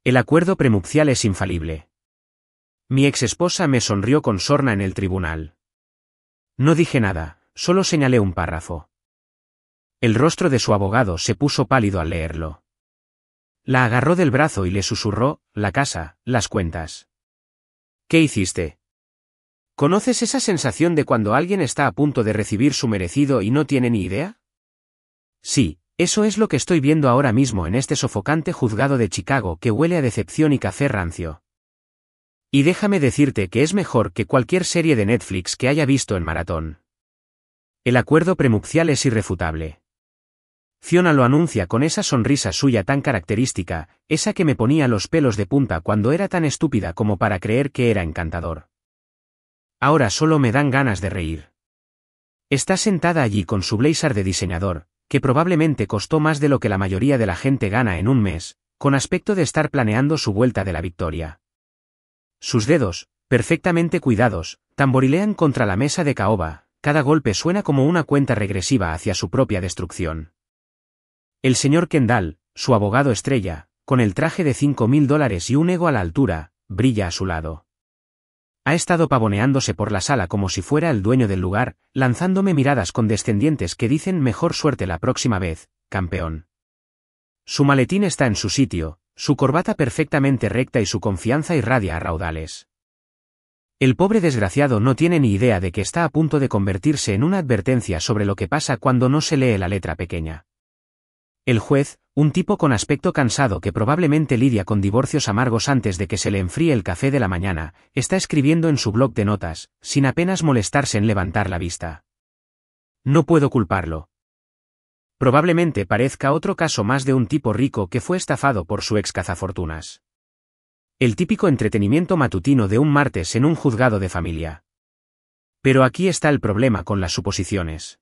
El acuerdo prenupcial es infalible. Mi exesposa me sonrió con sorna en el tribunal. No dije nada, solo señalé un párrafo. El rostro de su abogado se puso pálido al leerlo. La agarró del brazo y le susurró: la casa, las cuentas. ¿Qué hiciste? ¿Conoces esa sensación de cuando alguien está a punto de recibir su merecido y no tiene ni idea? Sí, eso es lo que estoy viendo ahora mismo en este sofocante juzgado de Chicago que huele a decepción y café rancio. Y déjame decirte que es mejor que cualquier serie de Netflix que haya visto en maratón. El acuerdo prenupcial es irrefutable. Fiona lo anuncia con esa sonrisa suya tan característica, esa que me ponía los pelos de punta cuando era tan estúpida como para creer que era encantador. Ahora solo me dan ganas de reír. Está sentada allí con su blazer de diseñador, que probablemente costó más de lo que la mayoría de la gente gana en un mes, con aspecto de estar planeando su vuelta de la victoria. Sus dedos, perfectamente cuidados, tamborilean contra la mesa de caoba, cada golpe suena como una cuenta regresiva hacia su propia destrucción. El señor Kendall, su abogado estrella, con el traje de $5,000 y un ego a la altura, brilla a su lado. Ha estado pavoneándose por la sala como si fuera el dueño del lugar, lanzándome miradas condescendientes que dicen mejor suerte la próxima vez, campeón. Su maletín está en su sitio, su corbata perfectamente recta y su confianza irradia a raudales. El pobre desgraciado no tiene ni idea de que está a punto de convertirse en una advertencia sobre lo que pasa cuando no se lee la letra pequeña. El juez, un tipo con aspecto cansado que probablemente lidia con divorcios amargos antes de que se le enfríe el café de la mañana, está escribiendo en su bloc de notas, sin apenas molestarse en levantar la vista. No puedo culparlo. Probablemente parezca otro caso más de un tipo rico que fue estafado por su ex cazafortunas. El típico entretenimiento matutino de un martes en un juzgado de familia. Pero aquí está el problema con las suposiciones.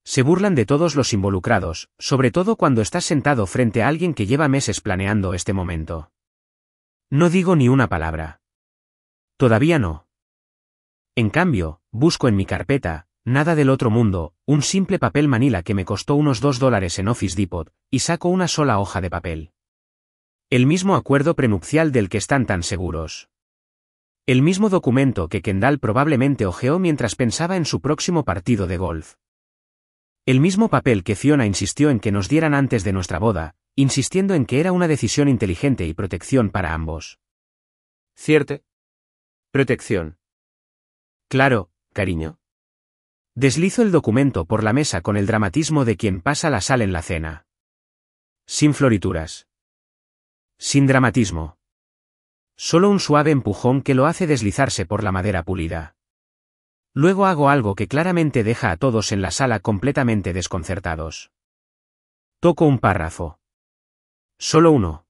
Se burlan de todos los involucrados, sobre todo cuando estás sentado frente a alguien que lleva meses planeando este momento. No digo ni una palabra. Todavía no. En cambio, busco en mi carpeta, nada del otro mundo, un simple papel manila que me costó unos $2 en Office Depot, y saco una sola hoja de papel. El mismo acuerdo prenupcial del que están tan seguros. El mismo documento que Kendall probablemente hojeó mientras pensaba en su próximo partido de golf. El mismo papel que Fiona insistió en que nos dieran antes de nuestra boda, insistiendo en que era una decisión inteligente y protección para ambos. ¿Cierto? Protección. Claro, cariño. Deslizo el documento por la mesa con el dramatismo de quien pasa la sal en la cena. Sin florituras. Sin dramatismo. Solo un suave empujón que lo hace deslizarse por la madera pulida. Luego hago algo que claramente deja a todos en la sala completamente desconcertados. Toco un párrafo. Solo uno.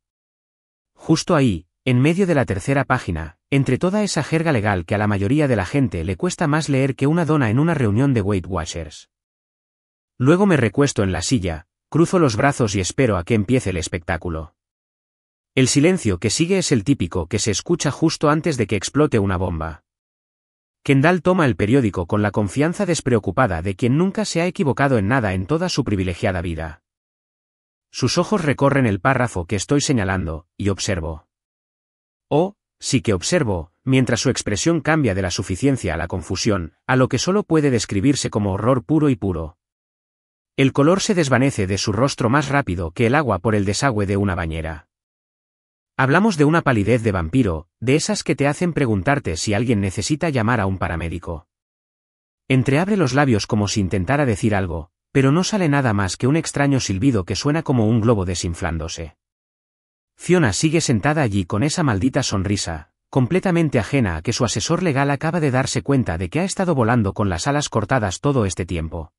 Justo ahí, en medio de la tercera página, entre toda esa jerga legal que a la mayoría de la gente le cuesta más leer que una dona en una reunión de Weight Watchers. Luego me recuesto en la silla, cruzo los brazos y espero a que empiece el espectáculo. El silencio que sigue es el típico que se escucha justo antes de que explote una bomba. Kendall toma el periódico con la confianza despreocupada de quien nunca se ha equivocado en nada en toda su privilegiada vida. Sus ojos recorren el párrafo que estoy señalando, y observo. Oh, sí que observo, mientras su expresión cambia de la suficiencia a la confusión, a lo que solo puede describirse como horror puro y puro. El color se desvanece de su rostro más rápido que el agua por el desagüe de una bañera. Hablamos de una palidez de vampiro, de esas que te hacen preguntarte si alguien necesita llamar a un paramédico. Entreabre los labios como si intentara decir algo, pero no sale nada más que un extraño silbido que suena como un globo desinflándose. Fiona sigue sentada allí con esa maldita sonrisa, completamente ajena a que su asesor legal acaba de darse cuenta de que ha estado volando con las alas cortadas todo este tiempo.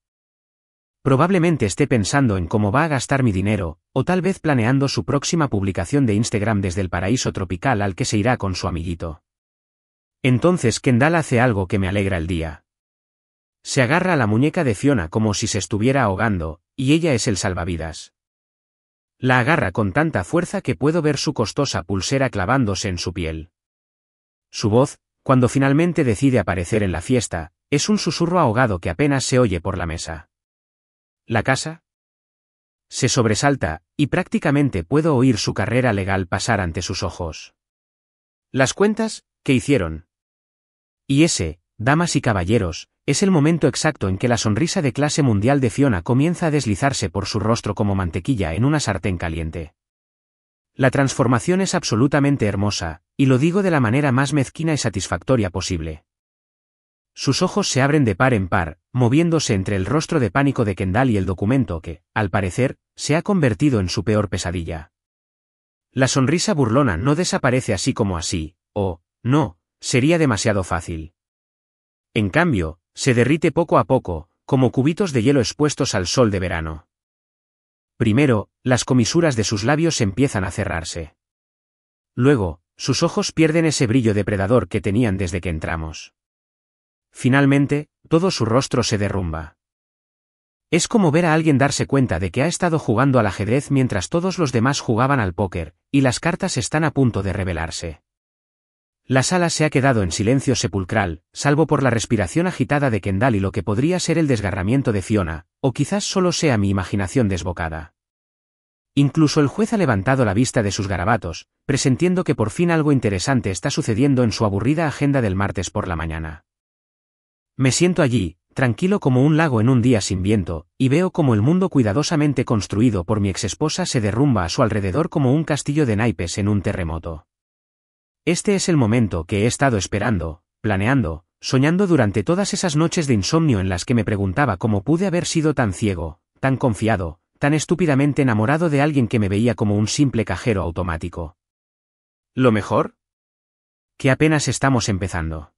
Probablemente esté pensando en cómo va a gastar mi dinero, o tal vez planeando su próxima publicación de Instagram desde el paraíso tropical al que se irá con su amiguito. Entonces Kendall hace algo que me alegra el día. Se agarra a la muñeca de Fiona como si se estuviera ahogando, y ella es el salvavidas. La agarra con tanta fuerza que puedo ver su costosa pulsera clavándose en su piel. Su voz, cuando finalmente decide aparecer en la fiesta, es un susurro ahogado que apenas se oye por la mesa. ¿La casa? Se sobresalta, y prácticamente puedo oír su carrera legal pasar ante sus ojos. ¿Las cuentas, qué hicieron? Y ese, damas y caballeros, es el momento exacto en que la sonrisa de clase mundial de Fiona comienza a deslizarse por su rostro como mantequilla en una sartén caliente. La transformación es absolutamente hermosa, y lo digo de la manera más mezquina y satisfactoria posible. Sus ojos se abren de par en par, moviéndose entre el rostro de pánico de Kendall y el documento que, al parecer, se ha convertido en su peor pesadilla. La sonrisa burlona no desaparece así como así, no, sería demasiado fácil. En cambio, se derrite poco a poco, como cubitos de hielo expuestos al sol de verano. Primero, las comisuras de sus labios empiezan a cerrarse. Luego, sus ojos pierden ese brillo depredador que tenían desde que entramos. Finalmente, todo su rostro se derrumba. Es como ver a alguien darse cuenta de que ha estado jugando al ajedrez mientras todos los demás jugaban al póker, y las cartas están a punto de revelarse. La sala se ha quedado en silencio sepulcral, salvo por la respiración agitada de Kendall y lo que podría ser el desgarramiento de Fiona, o quizás solo sea mi imaginación desbocada. Incluso el juez ha levantado la vista de sus garabatos, presentiendo que por fin algo interesante está sucediendo en su aburrida agenda del martes por la mañana. Me siento allí, tranquilo como un lago en un día sin viento, y veo como el mundo cuidadosamente construido por mi exesposa se derrumba a su alrededor como un castillo de naipes en un terremoto. Este es el momento que he estado esperando, planeando, soñando durante todas esas noches de insomnio en las que me preguntaba cómo pude haber sido tan ciego, tan confiado, tan estúpidamente enamorado de alguien que me veía como un simple cajero automático. ¿Lo mejor? Que apenas estamos empezando.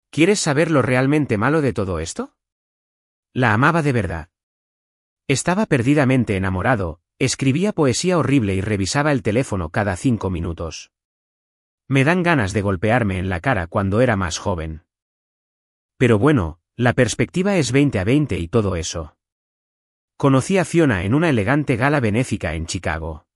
¿Quieres saber lo realmente malo de todo esto? La amaba de verdad. Estaba perdidamente enamorado, escribía poesía horrible y revisaba el teléfono cada 5 minutos. Me dan ganas de golpearme en la cara cuando era más joven. Pero bueno, la perspectiva es 20/20 y todo eso. Conocí a Fiona en una elegante gala benéfica en Chicago.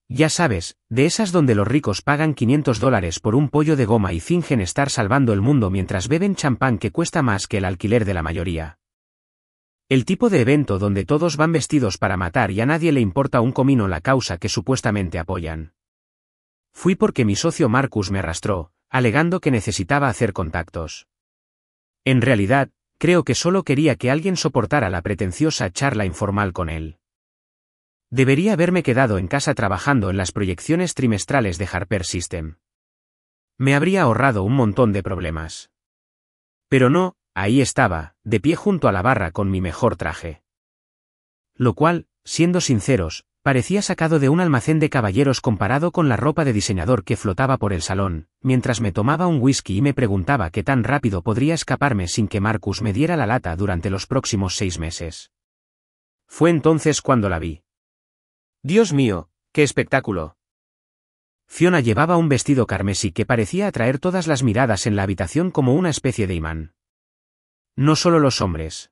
Ya sabes, de esas donde los ricos pagan $500 por un pollo de goma y fingen estar salvando el mundo mientras beben champán que cuesta más que el alquiler de la mayoría. El tipo de evento donde todos van vestidos para matar y a nadie le importa un comino la causa que supuestamente apoyan. Fui porque mi socio Marcus me arrastró, alegando que necesitaba hacer contactos. En realidad, creo que solo quería que alguien soportara la pretenciosa charla informal con él. Debería haberme quedado en casa trabajando en las proyecciones trimestrales de Harper System. Me habría ahorrado un montón de problemas. Pero no, ahí estaba, de pie junto a la barra con mi mejor traje. Lo cual, siendo sinceros, parecía sacado de un almacén de caballeros comparado con la ropa de diseñador que flotaba por el salón, mientras me tomaba un whisky y me preguntaba qué tan rápido podría escaparme sin que Marcus me diera la lata durante los próximos 6 meses. Fue entonces cuando la vi. Dios mío, qué espectáculo. Fiona llevaba un vestido carmesí que parecía atraer todas las miradas en la habitación como una especie de imán. No solo los hombres.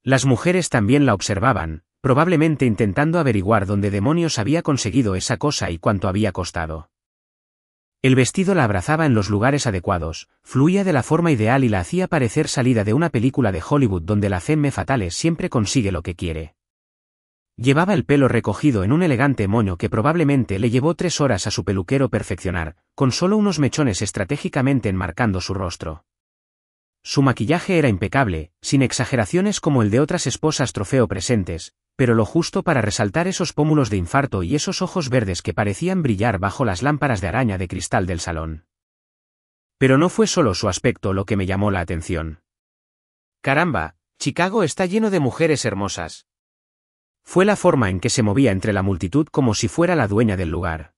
Las mujeres también la observaban, probablemente intentando averiguar dónde demonios había conseguido esa cosa y cuánto había costado. El vestido la abrazaba en los lugares adecuados, fluía de la forma ideal y la hacía parecer salida de una película de Hollywood donde la femme fatale siempre consigue lo que quiere. Llevaba el pelo recogido en un elegante moño que probablemente le llevó 3 horas a su peluquero perfeccionar, con solo unos mechones estratégicamente enmarcando su rostro. Su maquillaje era impecable, sin exageraciones como el de otras esposas trofeo presentes, pero lo justo para resaltar esos pómulos de infarto y esos ojos verdes que parecían brillar bajo las lámparas de araña de cristal del salón. Pero no fue solo su aspecto lo que me llamó la atención. Caramba, Chicago está lleno de mujeres hermosas. Fue la forma en que se movía entre la multitud como si fuera la dueña del lugar.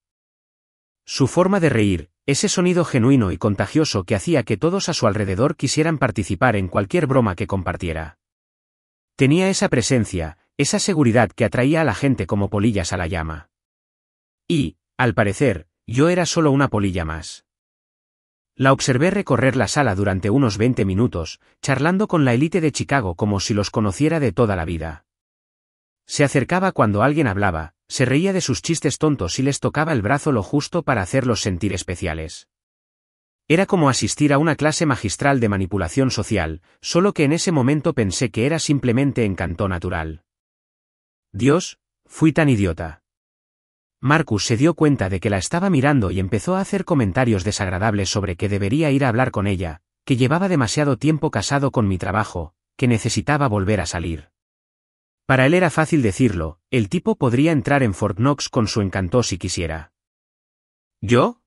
Su forma de reír, ese sonido genuino y contagioso que hacía que todos a su alrededor quisieran participar en cualquier broma que compartiera. Tenía esa presencia, esa seguridad que atraía a la gente como polillas a la llama. Y, al parecer, yo era solo una polilla más. La observé recorrer la sala durante unos 20 minutos, charlando con la élite de Chicago como si los conociera de toda la vida. Se acercaba cuando alguien hablaba, se reía de sus chistes tontos y les tocaba el brazo lo justo para hacerlos sentir especiales. Era como asistir a una clase magistral de manipulación social, solo que en ese momento pensé que era simplemente encanto natural. Dios, fui tan idiota. Marcus se dio cuenta de que la estaba mirando y empezó a hacer comentarios desagradables sobre que debería ir a hablar con ella, que llevaba demasiado tiempo casado con mi trabajo, que necesitaba volver a salir. Para él era fácil decirlo, el tipo podría entrar en Fort Knox con su encanto si quisiera. ¿Yo?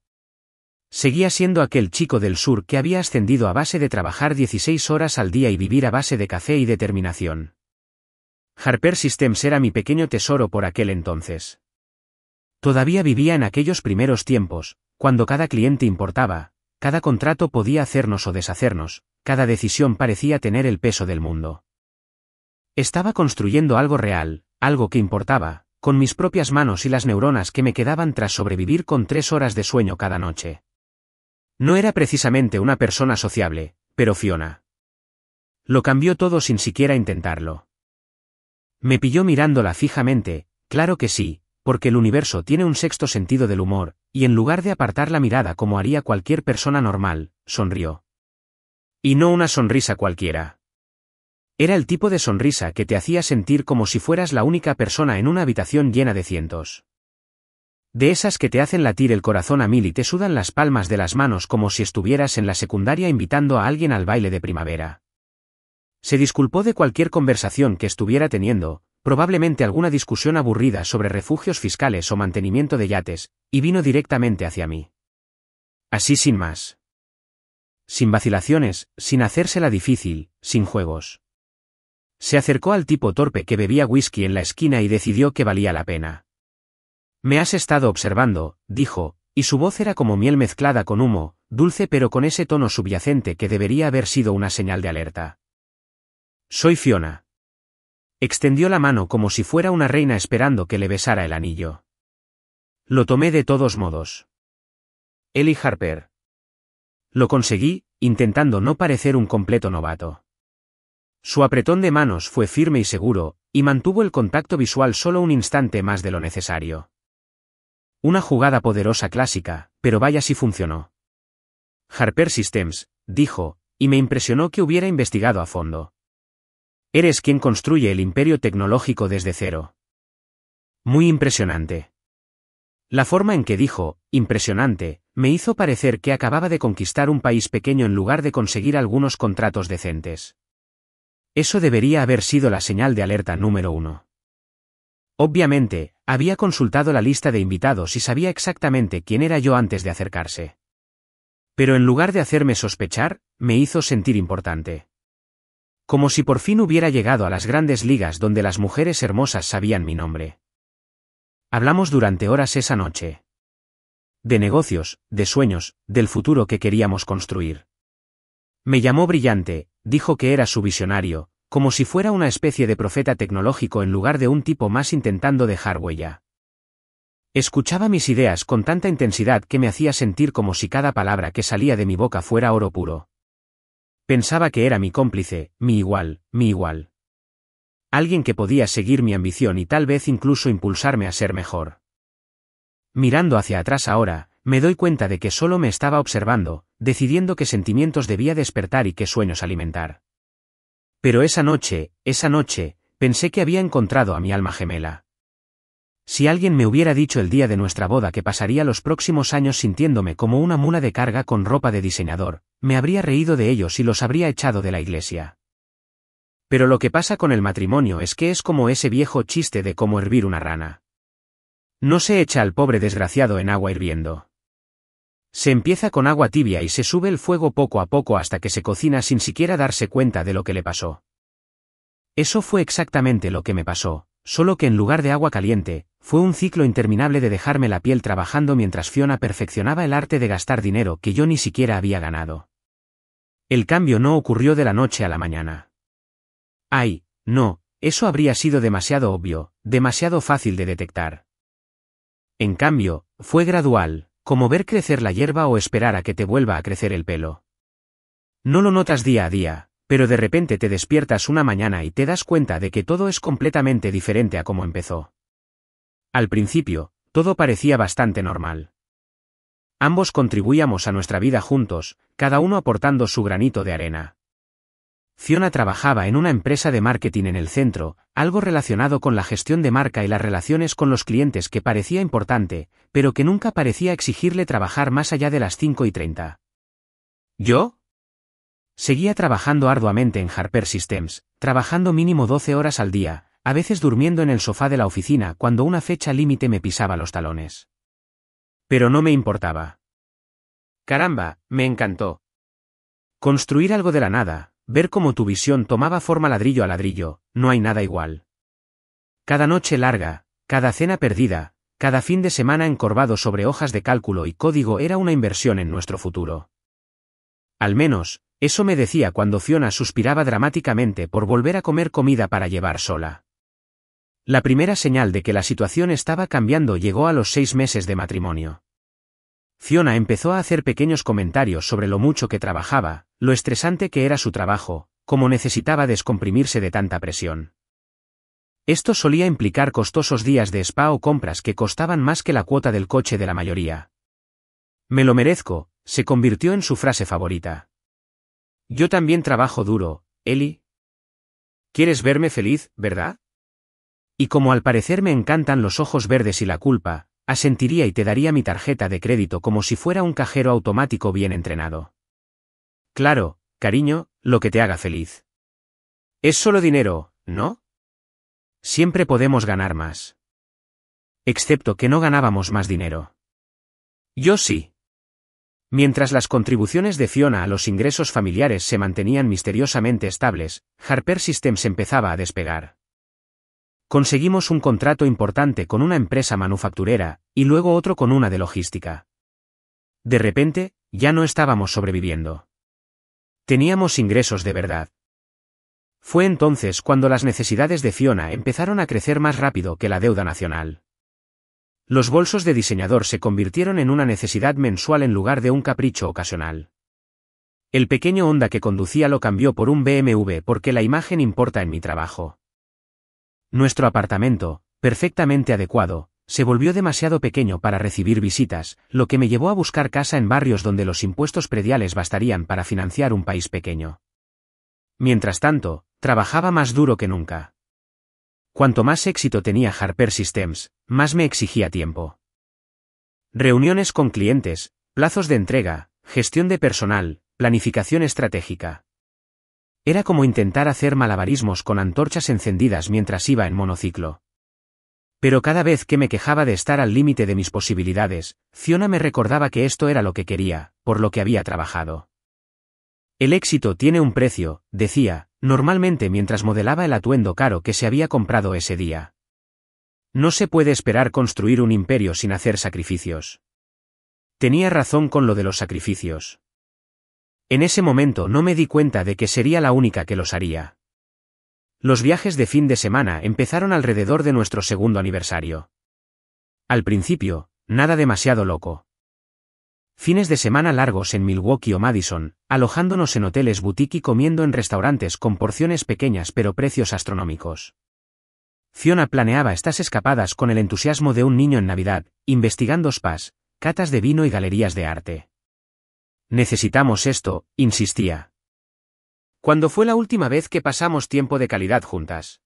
Seguía siendo aquel chico del sur que había ascendido a base de trabajar 16 horas al día y vivir a base de café y determinación. Harper Systems era mi pequeño tesoro por aquel entonces. Todavía vivía en aquellos primeros tiempos, cuando cada cliente importaba, cada contrato podía hacernos o deshacernos, cada decisión parecía tener el peso del mundo. Estaba construyendo algo real, algo que importaba, con mis propias manos y las neuronas que me quedaban tras sobrevivir con 3 horas de sueño cada noche. No era precisamente una persona sociable, pero Fiona lo cambió todo sin siquiera intentarlo. Me pilló mirándola fijamente, claro que sí, porque el universo tiene un sexto sentido del humor, y en lugar de apartar la mirada como haría cualquier persona normal, sonrió. Y no una sonrisa cualquiera. Era el tipo de sonrisa que te hacía sentir como si fueras la única persona en una habitación llena de cientos. De esas que te hacen latir el corazón a mil y te sudan las palmas de las manos como si estuvieras en la secundaria invitando a alguien al baile de primavera. Se disculpó de cualquier conversación que estuviera teniendo, probablemente alguna discusión aburrida sobre refugios fiscales o mantenimiento de yates, y vino directamente hacia mí. Así sin más. Sin vacilaciones, sin hacérsela difícil, sin juegos. Se acercó al tipo torpe que bebía whisky en la esquina y decidió que valía la pena. Me has estado observando, dijo, y su voz era como miel mezclada con humo, dulce pero con ese tono subyacente que debería haber sido una señal de alerta. Soy Fiona. Extendió la mano como si fuera una reina esperando que le besara el anillo. Lo tomé de todos modos. Ellie Harper. Lo conseguí, intentando no parecer un completo novato. Su apretón de manos fue firme y seguro, y mantuvo el contacto visual solo un instante más de lo necesario. Una jugada poderosa clásica, pero vaya si funcionó. Harper Systems, dijo, y me impresionó que hubiera investigado a fondo. Eres quien construye el imperio tecnológico desde cero. Muy impresionante. La forma en que dijo, impresionante, me hizo parecer que acababa de conquistar un país pequeño en lugar de conseguir algunos contratos decentes. Eso debería haber sido la señal de alerta número 1. Obviamente, había consultado la lista de invitados y sabía exactamente quién era yo antes de acercarse. Pero en lugar de hacerme sospechar, me hizo sentir importante. Como si por fin hubiera llegado a las grandes ligas donde las mujeres hermosas sabían mi nombre. Hablamos durante horas esa noche. De negocios, de sueños, del futuro que queríamos construir. Me llamó brillante, dijo que era su visionario, como si fuera una especie de profeta tecnológico en lugar de un tipo más intentando dejar huella. Escuchaba mis ideas con tanta intensidad que me hacía sentir como si cada palabra que salía de mi boca fuera oro puro. Pensaba que era mi cómplice, mi igual. Alguien que podía seguir mi ambición y tal vez incluso impulsarme a ser mejor. Mirando hacia atrás ahora, me doy cuenta de que solo me estaba observando, decidiendo qué sentimientos debía despertar y qué sueños alimentar. Pero esa noche, pensé que había encontrado a mi alma gemela. Si alguien me hubiera dicho el día de nuestra boda que pasaría los próximos años sintiéndome como una mula de carga con ropa de diseñador, me habría reído de ellos y los habría echado de la iglesia. Pero lo que pasa con el matrimonio es que es como ese viejo chiste de cómo hervir una rana. No se echa al pobre desgraciado en agua hirviendo. Se empieza con agua tibia y se sube el fuego poco a poco hasta que se cocina sin siquiera darse cuenta de lo que le pasó. Eso fue exactamente lo que me pasó, solo que en lugar de agua caliente, fue un ciclo interminable de dejarme la piel trabajando mientras Fiona perfeccionaba el arte de gastar dinero que yo ni siquiera había ganado. El cambio no ocurrió de la noche a la mañana. Ay, no, eso habría sido demasiado obvio, demasiado fácil de detectar. En cambio, fue gradual, como ver crecer la hierba o esperar a que te vuelva a crecer el pelo. No lo notas día a día, pero de repente te despiertas una mañana y te das cuenta de que todo es completamente diferente a como empezó. Al principio, todo parecía bastante normal. Ambos contribuíamos a nuestra vida juntos, cada uno aportando su granito de arena. Fiona trabajaba en una empresa de marketing en el centro, algo relacionado con la gestión de marca y las relaciones con los clientes que parecía importante, pero que nunca parecía exigirle trabajar más allá de las 5:30. ¿Yo? Seguía trabajando arduamente en Harper Systems, trabajando mínimo 12 horas al día, a veces durmiendo en el sofá de la oficina cuando una fecha límite me pisaba los talones. Pero no me importaba. Caramba, me encantó. Construir algo de la nada, ver cómo tu visión tomaba forma ladrillo a ladrillo, no hay nada igual. Cada noche larga, cada cena perdida, cada fin de semana encorvado sobre hojas de cálculo y código era una inversión en nuestro futuro. Al menos, eso me decía cuando Fiona suspiraba dramáticamente por volver a comer comida para llevar sola. La primera señal de que la situación estaba cambiando llegó a los 6 meses de matrimonio. Fiona empezó a hacer pequeños comentarios sobre lo mucho que trabajaba, lo estresante que era su trabajo, cómo necesitaba descomprimirse de tanta presión. Esto solía implicar costosos días de spa o compras que costaban más que la cuota del coche de la mayoría. Me lo merezco, se convirtió en su frase favorita. Yo también trabajo duro, Ellie. ¿Quieres verme feliz, verdad? Y como al parecer me encantan los ojos verdes y la culpa, asentiría y te daría mi tarjeta de crédito como si fuera un cajero automático bien entrenado. Claro, cariño, lo que te haga feliz. Es solo dinero, ¿no? Siempre podemos ganar más. Excepto que no ganábamos más dinero. Yo sí. Mientras las contribuciones de Fiona a los ingresos familiares se mantenían misteriosamente estables, Harper Systems empezaba a despegar. Conseguimos un contrato importante con una empresa manufacturera, y luego otro con una de logística. De repente, ya no estábamos sobreviviendo. Teníamos ingresos de verdad. Fue entonces cuando las necesidades de Fiona empezaron a crecer más rápido que la deuda nacional. Los bolsos de diseñador se convirtieron en una necesidad mensual en lugar de un capricho ocasional. El pequeño Honda que conducía lo cambió por un BMW porque la imagen importa en mi trabajo. Nuestro apartamento, perfectamente adecuado, se volvió demasiado pequeño para recibir visitas, lo que me llevó a buscar casa en barrios donde los impuestos prediales bastarían para financiar un país pequeño. Mientras tanto, trabajaba más duro que nunca. Cuanto más éxito tenía Harper Systems, más me exigía tiempo. Reuniones con clientes, plazos de entrega, gestión de personal, planificación estratégica. Era como intentar hacer malabarismos con antorchas encendidas mientras iba en monociclo. Pero cada vez que me quejaba de estar al límite de mis posibilidades, Fiona me recordaba que esto era lo que quería, por lo que había trabajado. El éxito tiene un precio, decía, normalmente mientras modelaba el atuendo caro que se había comprado ese día. No se puede esperar construir un imperio sin hacer sacrificios. Tenía razón con lo de los sacrificios. En ese momento no me di cuenta de que sería la única que los haría. Los viajes de fin de semana empezaron alrededor de nuestro segundo aniversario. Al principio, nada demasiado loco. Fines de semana largos en Milwaukee o Madison, alojándonos en hoteles boutique y comiendo en restaurantes con porciones pequeñas pero precios astronómicos. Fiona planeaba estas escapadas con el entusiasmo de un niño en Navidad, investigando spas, catas de vino y galerías de arte. Necesitamos esto, insistía. ¿Cuándo fue la última vez que pasamos tiempo de calidad juntas?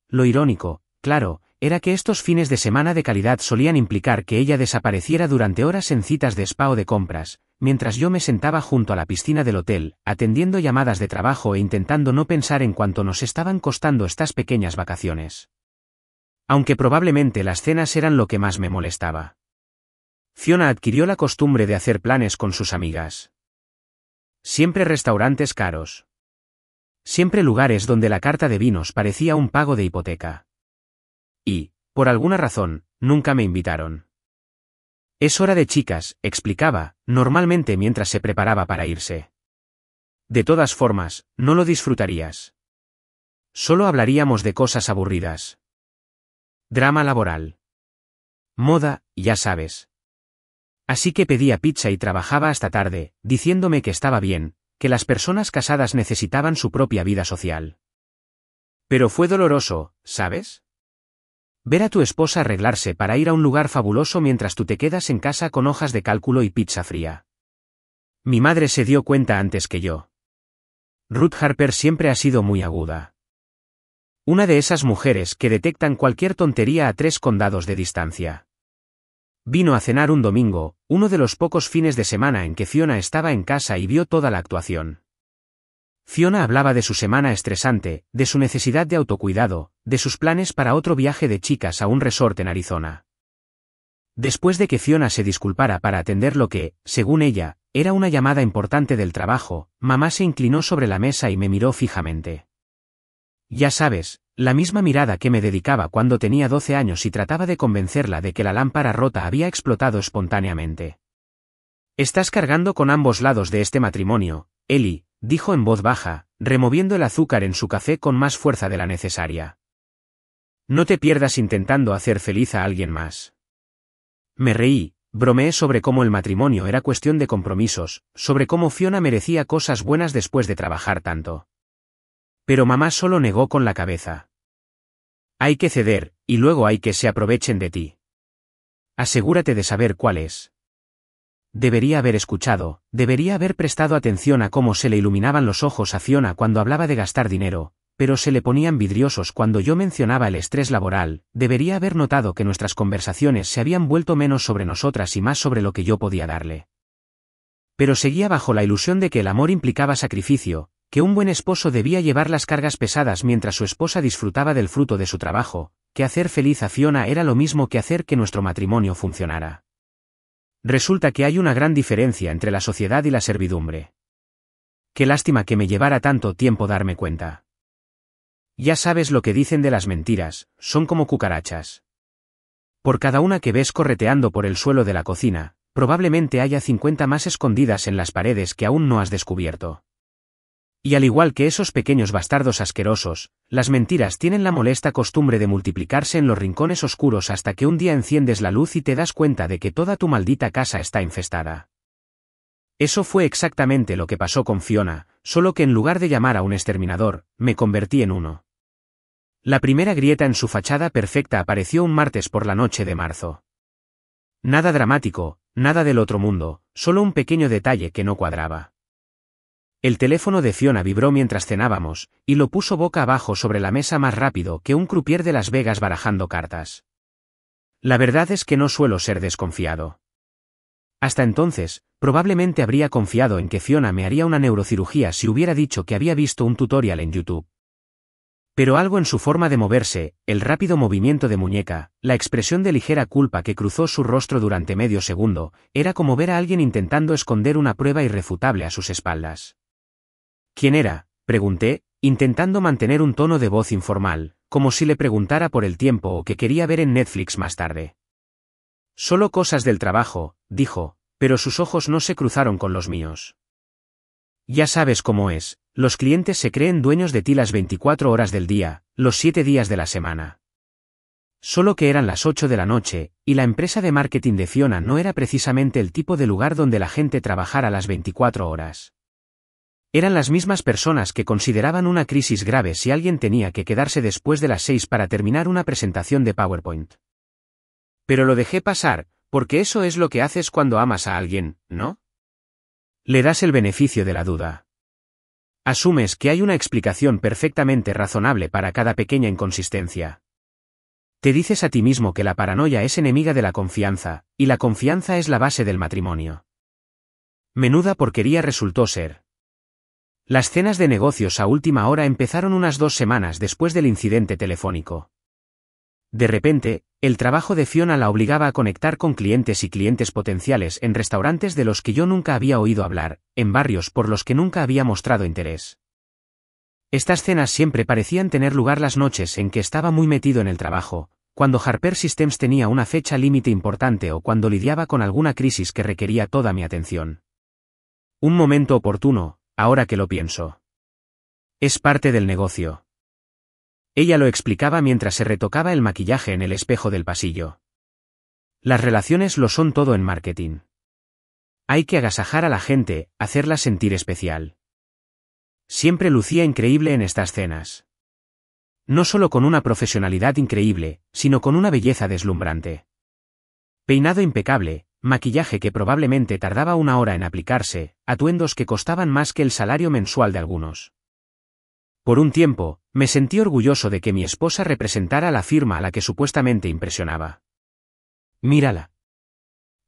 Lo irónico, claro, era que estos fines de semana de calidad solían implicar que ella desapareciera durante horas en citas de spa o de compras, mientras yo me sentaba junto a la piscina del hotel, atendiendo llamadas de trabajo e intentando no pensar en cuánto nos estaban costando estas pequeñas vacaciones. Aunque probablemente las cenas eran lo que más me molestaba. Fiona adquirió la costumbre de hacer planes con sus amigas. Siempre restaurantes caros. Siempre lugares donde la carta de vinos parecía un pago de hipoteca. Y, por alguna razón, nunca me invitaron. Es hora de chicas, explicaba, normalmente mientras se preparaba para irse. De todas formas, no lo disfrutarías. Solo hablaríamos de cosas aburridas. Drama laboral. Moda, ya sabes. Así que pedía pizza y trabajaba hasta tarde, diciéndome que estaba bien, que las personas casadas necesitaban su propia vida social. Pero fue doloroso, ¿sabes? Ver a tu esposa arreglarse para ir a un lugar fabuloso mientras tú te quedas en casa con hojas de cálculo y pizza fría. Mi madre se dio cuenta antes que yo. Ruth Harper siempre ha sido muy aguda. Una de esas mujeres que detectan cualquier tontería a 3 condados de distancia. Vino a cenar un domingo, uno de los pocos fines de semana en que Fiona estaba en casa y vio toda la actuación. Fiona hablaba de su semana estresante, de su necesidad de autocuidado, de sus planes para otro viaje de chicas a un resort en Arizona. Después de que Fiona se disculpara para atender lo que, según ella, era una llamada importante del trabajo, mamá se inclinó sobre la mesa y me miró fijamente. Ya sabes, la misma mirada que me dedicaba cuando tenía 12 años y trataba de convencerla de que la lámpara rota había explotado espontáneamente. Estás cargando con ambos lados de este matrimonio, Ellie, dijo en voz baja, removiendo el azúcar en su café con más fuerza de la necesaria. No te pierdas intentando hacer feliz a alguien más. Me reí, bromeé sobre cómo el matrimonio era cuestión de compromisos, sobre cómo Fiona merecía cosas buenas después de trabajar tanto. Pero mamá solo negó con la cabeza. Hay que ceder, y luego hay que se aprovechen de ti. Asegúrate de saber cuál es. Debería haber escuchado, debería haber prestado atención a cómo se le iluminaban los ojos a Fiona cuando hablaba de gastar dinero, pero se le ponían vidriosos cuando yo mencionaba el estrés laboral, debería haber notado que nuestras conversaciones se habían vuelto menos sobre nosotras y más sobre lo que yo podía darle. Pero seguía bajo la ilusión de que el amor implicaba sacrificio, que un buen esposo debía llevar las cargas pesadas mientras su esposa disfrutaba del fruto de su trabajo, que hacer feliz a Fiona era lo mismo que hacer que nuestro matrimonio funcionara. Resulta que hay una gran diferencia entre la sociedad y la servidumbre. Qué lástima que me llevara tanto tiempo darme cuenta. Ya sabes lo que dicen de las mentiras, son como cucarachas. Por cada una que ves correteando por el suelo de la cocina, probablemente haya 50 más escondidas en las paredes que aún no has descubierto. Y al igual que esos pequeños bastardos asquerosos, las mentiras tienen la molesta costumbre de multiplicarse en los rincones oscuros hasta que un día enciendes la luz y te das cuenta de que toda tu maldita casa está infestada. Eso fue exactamente lo que pasó con Fiona, solo que en lugar de llamar a un exterminador, me convertí en uno. La primera grieta en su fachada perfecta apareció un martes por la noche de marzo. Nada dramático, nada del otro mundo, solo un pequeño detalle que no cuadraba. El teléfono de Fiona vibró mientras cenábamos, y lo puso boca abajo sobre la mesa más rápido que un croupier de Las Vegas barajando cartas. La verdad es que no suelo ser desconfiado. Hasta entonces, probablemente habría confiado en que Fiona me haría una neurocirugía si hubiera dicho que había visto un tutorial en YouTube. Pero algo en su forma de moverse, el rápido movimiento de muñeca, la expresión de ligera culpa que cruzó su rostro durante medio segundo, era como ver a alguien intentando esconder una prueba irrefutable a sus espaldas. ¿Quién era?, pregunté, intentando mantener un tono de voz informal, como si le preguntara por el tiempo o que quería ver en Netflix más tarde. Solo cosas del trabajo, dijo, pero sus ojos no se cruzaron con los míos. Ya sabes cómo es, los clientes se creen dueños de ti las 24 horas del día, los 7 días de la semana. Solo que eran las 8 de la noche, y la empresa de marketing de Fiona no era precisamente el tipo de lugar donde la gente trabajara las 24 horas. Eran las mismas personas que consideraban una crisis grave si alguien tenía que quedarse después de las 6 para terminar una presentación de PowerPoint. Pero lo dejé pasar, porque eso es lo que haces cuando amas a alguien, ¿no? Le das el beneficio de la duda. Asumes que hay una explicación perfectamente razonable para cada pequeña inconsistencia. Te dices a ti mismo que la paranoia es enemiga de la confianza, y la confianza es la base del matrimonio. Menuda porquería resultó ser. Las cenas de negocios a última hora empezaron unas 2 semanas después del incidente telefónico. De repente, el trabajo de Fiona la obligaba a conectar con clientes y clientes potenciales en restaurantes de los que yo nunca había oído hablar, en barrios por los que nunca había mostrado interés. Estas cenas siempre parecían tener lugar las noches en que estaba muy metido en el trabajo, cuando Harper Systems tenía una fecha límite importante o cuando lidiaba con alguna crisis que requería toda mi atención. Un momento oportuno, ahora que lo pienso. Es parte del negocio. Ella lo explicaba mientras se retocaba el maquillaje en el espejo del pasillo. Las relaciones lo son todo en marketing. Hay que agasajar a la gente, hacerla sentir especial. Siempre lucía increíble en estas cenas. No solo con una profesionalidad increíble, sino con una belleza deslumbrante. Peinado impecable, maquillaje que probablemente tardaba 1 hora en aplicarse, atuendos que costaban más que el salario mensual de algunos. Por un tiempo, me sentí orgulloso de que mi esposa representara la firma a la que supuestamente impresionaba. Mírala.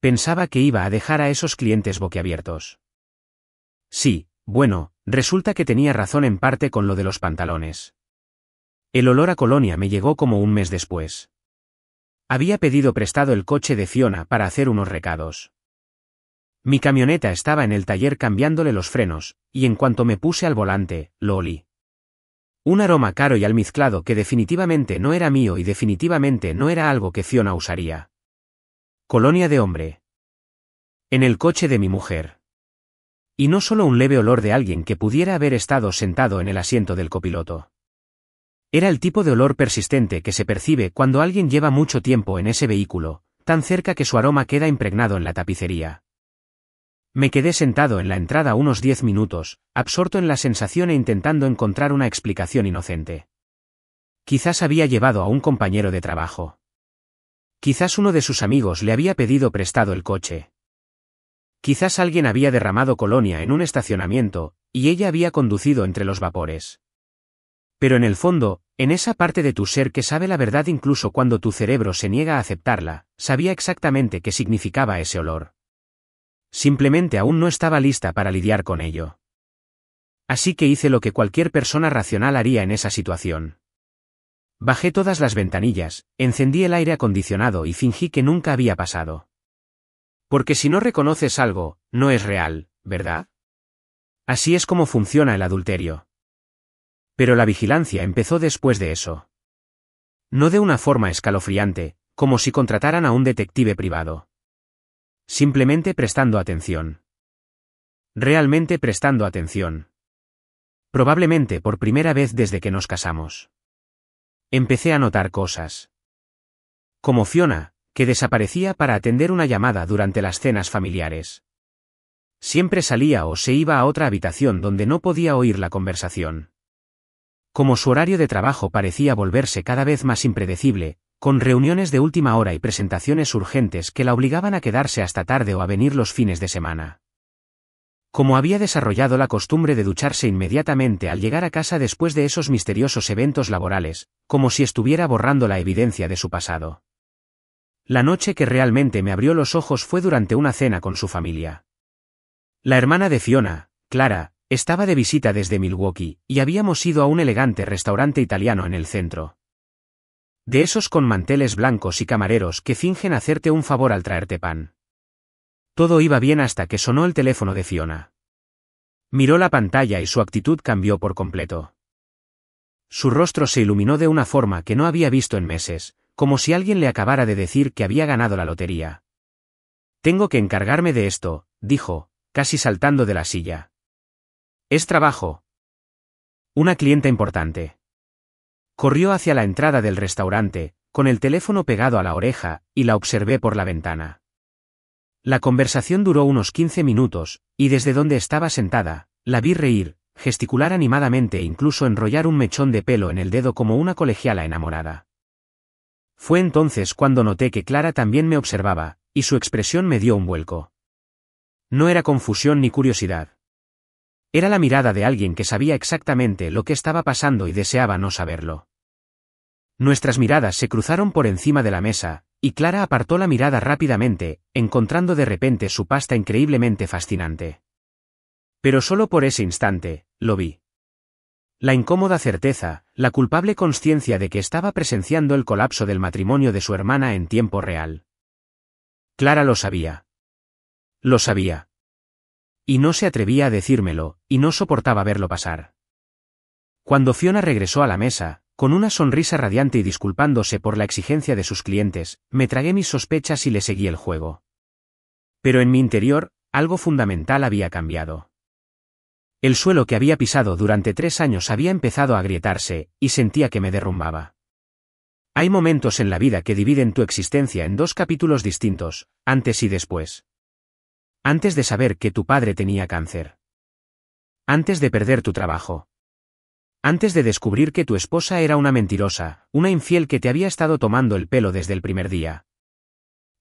Pensaba que iba a dejar a esos clientes boquiabiertos. Sí, bueno, resulta que tenía razón en parte con lo de los pantalones. El olor a colonia me llegó como un mes después. Había pedido prestado el coche de Fiona para hacer unos recados. Mi camioneta estaba en el taller cambiándole los frenos, y en cuanto me puse al volante, lo olí. Un aroma caro y almizclado que definitivamente no era mío y definitivamente no era algo que Fiona usaría. Colonia de hombre. En el coche de mi mujer. Y no solo un leve olor de alguien que pudiera haber estado sentado en el asiento del copiloto. Era el tipo de olor persistente que se percibe cuando alguien lleva mucho tiempo en ese vehículo, tan cerca que su aroma queda impregnado en la tapicería. Me quedé sentado en la entrada unos 10 minutos, absorto en la sensación e intentando encontrar una explicación inocente. Quizás había llevado a un compañero de trabajo. Quizás uno de sus amigos le había pedido prestado el coche. Quizás alguien había derramado colonia en un estacionamiento, y ella había conducido entre los vapores. Pero en el fondo, en esa parte de tu ser que sabe la verdad incluso cuando tu cerebro se niega a aceptarla, sabía exactamente qué significaba ese olor. Simplemente aún no estaba lista para lidiar con ello. Así que hice lo que cualquier persona racional haría en esa situación. Bajé todas las ventanillas, encendí el aire acondicionado y fingí que nunca había pasado. Porque si no reconoces algo, no es real, ¿verdad? Así es como funciona el adulterio. Pero la vigilancia empezó después de eso. No de una forma escalofriante, como si contrataran a un detective privado. Simplemente prestando atención. Realmente prestando atención. Probablemente por primera vez desde que nos casamos. Empecé a notar cosas. Como Fiona, que desaparecía para atender una llamada durante las cenas familiares. Siempre salía o se iba a otra habitación donde no podía oír la conversación. Como su horario de trabajo parecía volverse cada vez más impredecible, con reuniones de última hora y presentaciones urgentes que la obligaban a quedarse hasta tarde o a venir los fines de semana. Como había desarrollado la costumbre de ducharse inmediatamente al llegar a casa después de esos misteriosos eventos laborales, como si estuviera borrando la evidencia de su pasado. La noche que realmente me abrió los ojos fue durante una cena con su familia. La hermana de Fiona, Clara, estaba de visita desde Milwaukee, y habíamos ido a un elegante restaurante italiano en el centro. De esos con manteles blancos y camareros que fingen hacerte un favor al traerte pan. Todo iba bien hasta que sonó el teléfono de Fiona. Miró la pantalla y su actitud cambió por completo. Su rostro se iluminó de una forma que no había visto en meses, como si alguien le acabara de decir que había ganado la lotería. Tengo que encargarme de esto, dijo, casi saltando de la silla. Es trabajo. Una clienta importante. Corrió hacia la entrada del restaurante, con el teléfono pegado a la oreja, y la observé por la ventana. La conversación duró unos 15 minutos, y desde donde estaba sentada, la vi reír, gesticular animadamente e incluso enrollar un mechón de pelo en el dedo como una colegiala enamorada. Fue entonces cuando noté que Clara también me observaba, y su expresión me dio un vuelco. No era confusión ni curiosidad. Era la mirada de alguien que sabía exactamente lo que estaba pasando y deseaba no saberlo. Nuestras miradas se cruzaron por encima de la mesa, y Clara apartó la mirada rápidamente, encontrando de repente su pasta increíblemente fascinante. Pero solo por ese instante, lo vi. La incómoda certeza, la culpable consciencia de que estaba presenciando el colapso del matrimonio de su hermana en tiempo real. Clara lo sabía. Lo sabía. Y no se atrevía a decírmelo, y no soportaba verlo pasar. Cuando Fiona regresó a la mesa, con una sonrisa radiante y disculpándose por la exigencia de sus clientes, me tragué mis sospechas y le seguí el juego. Pero en mi interior, algo fundamental había cambiado. El suelo que había pisado durante 3 años había empezado a agrietarse, y sentía que me derrumbaba. Hay momentos en la vida que dividen tu existencia en 2 capítulos distintos, antes y después. Antes de saber que tu padre tenía cáncer. Antes de perder tu trabajo. Antes de descubrir que tu esposa era una mentirosa, una infiel que te había estado tomando el pelo desde el primer día.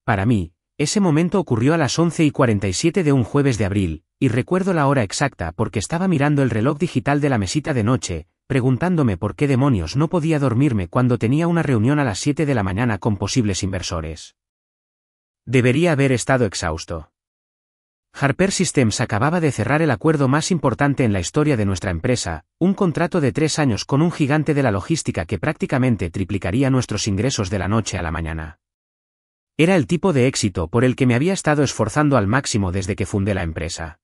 Para mí, ese momento ocurrió a las 11:47 de un jueves de abril, y recuerdo la hora exacta porque estaba mirando el reloj digital de la mesita de noche, preguntándome por qué demonios no podía dormirme cuando tenía una reunión a las 7 de la mañana con posibles inversores. Debería haber estado exhausto. Harper Systems acababa de cerrar el acuerdo más importante en la historia de nuestra empresa, un contrato de 3 años con un gigante de la logística que prácticamente triplicaría nuestros ingresos de la noche a la mañana. Era el tipo de éxito por el que me había estado esforzando al máximo desde que fundé la empresa.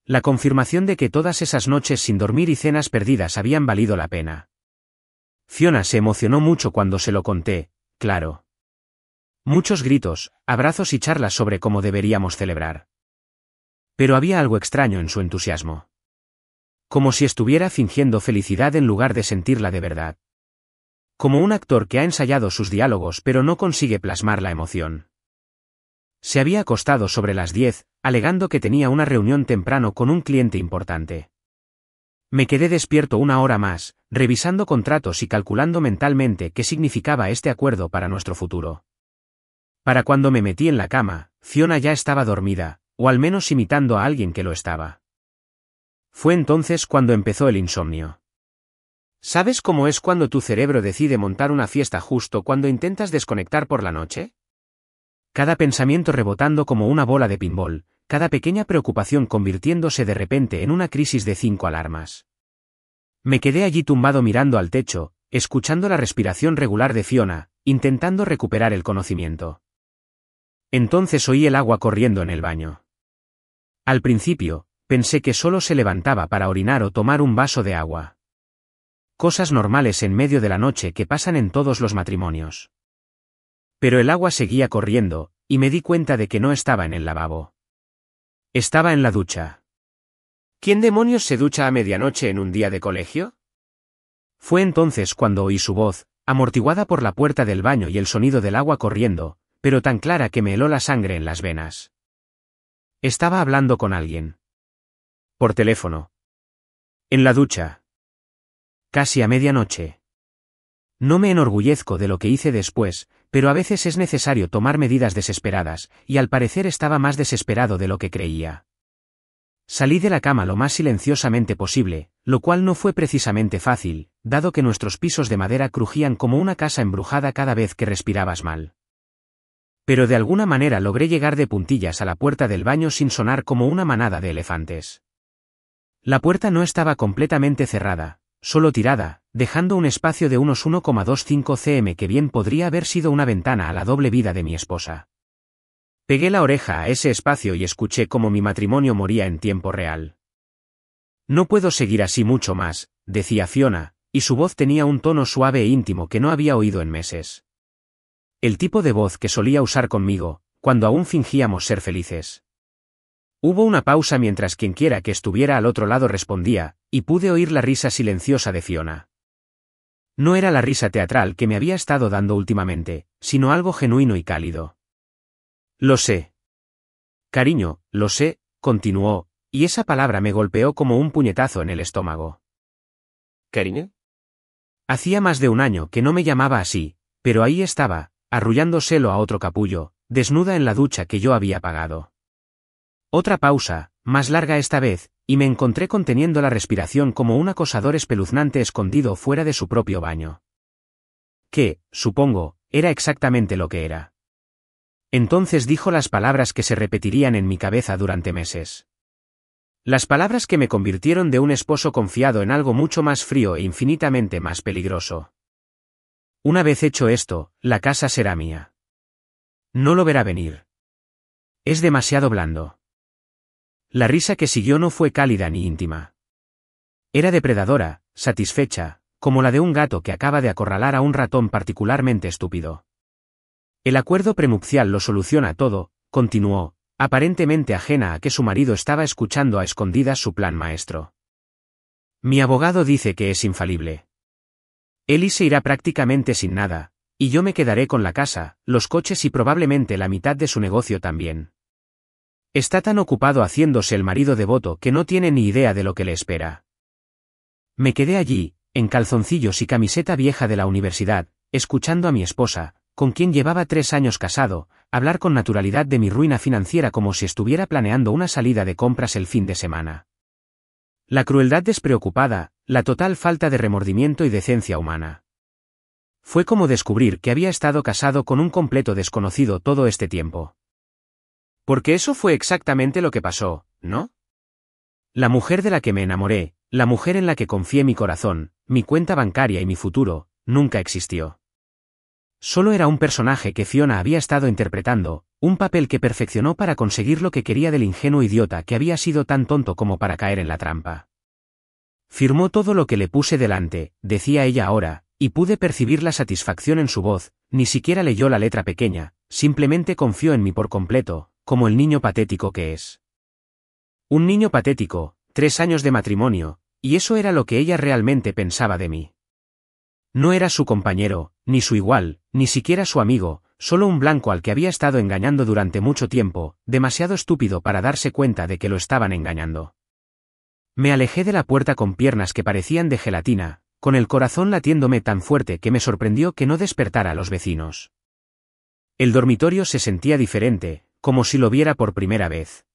La confirmación de que todas esas noches sin dormir y cenas perdidas habían valido la pena. Fiona se emocionó mucho cuando se lo conté, claro. Muchos gritos, abrazos y charlas sobre cómo deberíamos celebrar. Pero había algo extraño en su entusiasmo. Como si estuviera fingiendo felicidad en lugar de sentirla de verdad. Como un actor que ha ensayado sus diálogos pero no consigue plasmar la emoción. Se había acostado sobre las 10, alegando que tenía una reunión temprano con un cliente importante. Me quedé despierto una hora más, revisando contratos y calculando mentalmente qué significaba este acuerdo para nuestro futuro. Para cuando me metí en la cama, Fiona ya estaba dormida, o al menos imitando a alguien que lo estaba. Fue entonces cuando empezó el insomnio. ¿Sabes cómo es cuando tu cerebro decide montar una fiesta justo cuando intentas desconectar por la noche? Cada pensamiento rebotando como una bola de pinball, cada pequeña preocupación convirtiéndose de repente en una crisis de 5 alarmas. Me quedé allí tumbado mirando al techo, escuchando la respiración regular de Fiona, intentando recuperar el conocimiento. Entonces oí el agua corriendo en el baño. Al principio, pensé que solo se levantaba para orinar o tomar un vaso de agua. Cosas normales en medio de la noche que pasan en todos los matrimonios. Pero el agua seguía corriendo, y me di cuenta de que no estaba en el lavabo. Estaba en la ducha. ¿Quién demonios se ducha a medianoche en un día de colegio? Fue entonces cuando oí su voz, amortiguada por la puerta del baño y el sonido del agua corriendo, pero tan clara que me heló la sangre en las venas. Estaba hablando con alguien. Por teléfono. En la ducha. Casi a medianoche. No me enorgullezco de lo que hice después, pero a veces es necesario tomar medidas desesperadas, y al parecer estaba más desesperado de lo que creía. Salí de la cama lo más silenciosamente posible, lo cual no fue precisamente fácil, dado que nuestros pisos de madera crujían como una casa embrujada cada vez que respirabas mal. Pero de alguna manera logré llegar de puntillas a la puerta del baño sin sonar como una manada de elefantes. La puerta no estaba completamente cerrada, solo tirada, dejando un espacio de unos 1,25 cm que bien podría haber sido una ventana a la doble vida de mi esposa. Pegué la oreja a ese espacio y escuché cómo mi matrimonio moría en tiempo real. No puedo seguir así mucho más, decía Fiona, y su voz tenía un tono suave e íntimo que no había oído en meses. El tipo de voz que solía usar conmigo, cuando aún fingíamos ser felices. Hubo una pausa mientras quienquiera que estuviera al otro lado respondía, y pude oír la risa silenciosa de Fiona. No era la risa teatral que me había estado dando últimamente, sino algo genuino y cálido. Lo sé. Cariño, lo sé, continuó, y esa palabra me golpeó como un puñetazo en el estómago. ¿Cariño? Hacía más de un año que no me llamaba así, pero ahí estaba, arrullándoselo a otro capullo, desnuda en la ducha que yo había pagado. Otra pausa, más larga esta vez, y me encontré conteniendo la respiración como un acosador espeluznante escondido fuera de su propio baño. Que, supongo, era exactamente lo que era. Entonces dijo las palabras que se repetirían en mi cabeza durante meses. Las palabras que me convirtieron de un esposo confiado en algo mucho más frío e infinitamente más peligroso. Una vez hecho esto, la casa será mía. No lo verá venir. Es demasiado blando. La risa que siguió no fue cálida ni íntima. Era depredadora, satisfecha, como la de un gato que acaba de acorralar a un ratón particularmente estúpido. El acuerdo prenupcial lo soluciona todo, continuó, aparentemente ajena a que su marido estaba escuchando a escondidas su plan maestro. Mi abogado dice que es infalible. Eli se irá prácticamente sin nada, y yo me quedaré con la casa, los coches y probablemente la mitad de su negocio también. Está tan ocupado haciéndose el marido devoto que no tiene ni idea de lo que le espera. Me quedé allí, en calzoncillos y camiseta vieja de la universidad, escuchando a mi esposa, con quien llevaba 3 años casado, hablar con naturalidad de mi ruina financiera como si estuviera planeando una salida de compras el fin de semana. La crueldad despreocupada, La total falta de remordimiento y decencia humana. Fue como descubrir que había estado casado con un completo desconocido todo este tiempo. Porque eso fue exactamente lo que pasó, ¿no? La mujer de la que me enamoré, la mujer en la que confié mi corazón, mi cuenta bancaria y mi futuro, nunca existió. Solo era un personaje que Fiona había estado interpretando, un papel que perfeccionó para conseguir lo que quería del ingenuo idiota que había sido tan tonto como para caer en la trampa. Firmó todo lo que le puse delante, decía ella ahora, y pude percibir la satisfacción en su voz. Ni siquiera leyó la letra pequeña, simplemente confió en mí por completo, como el niño patético que es. Un niño patético, 3 años de matrimonio, y eso era lo que ella realmente pensaba de mí. No era su compañero, ni su igual, ni siquiera su amigo, solo un blanco al que había estado engañando durante mucho tiempo, demasiado estúpido para darse cuenta de que lo estaban engañando. Me alejé de la puerta con piernas que parecían de gelatina, con el corazón latiéndome tan fuerte que me sorprendió que no despertara a los vecinos. El dormitorio se sentía diferente, como si lo viera por primera vez.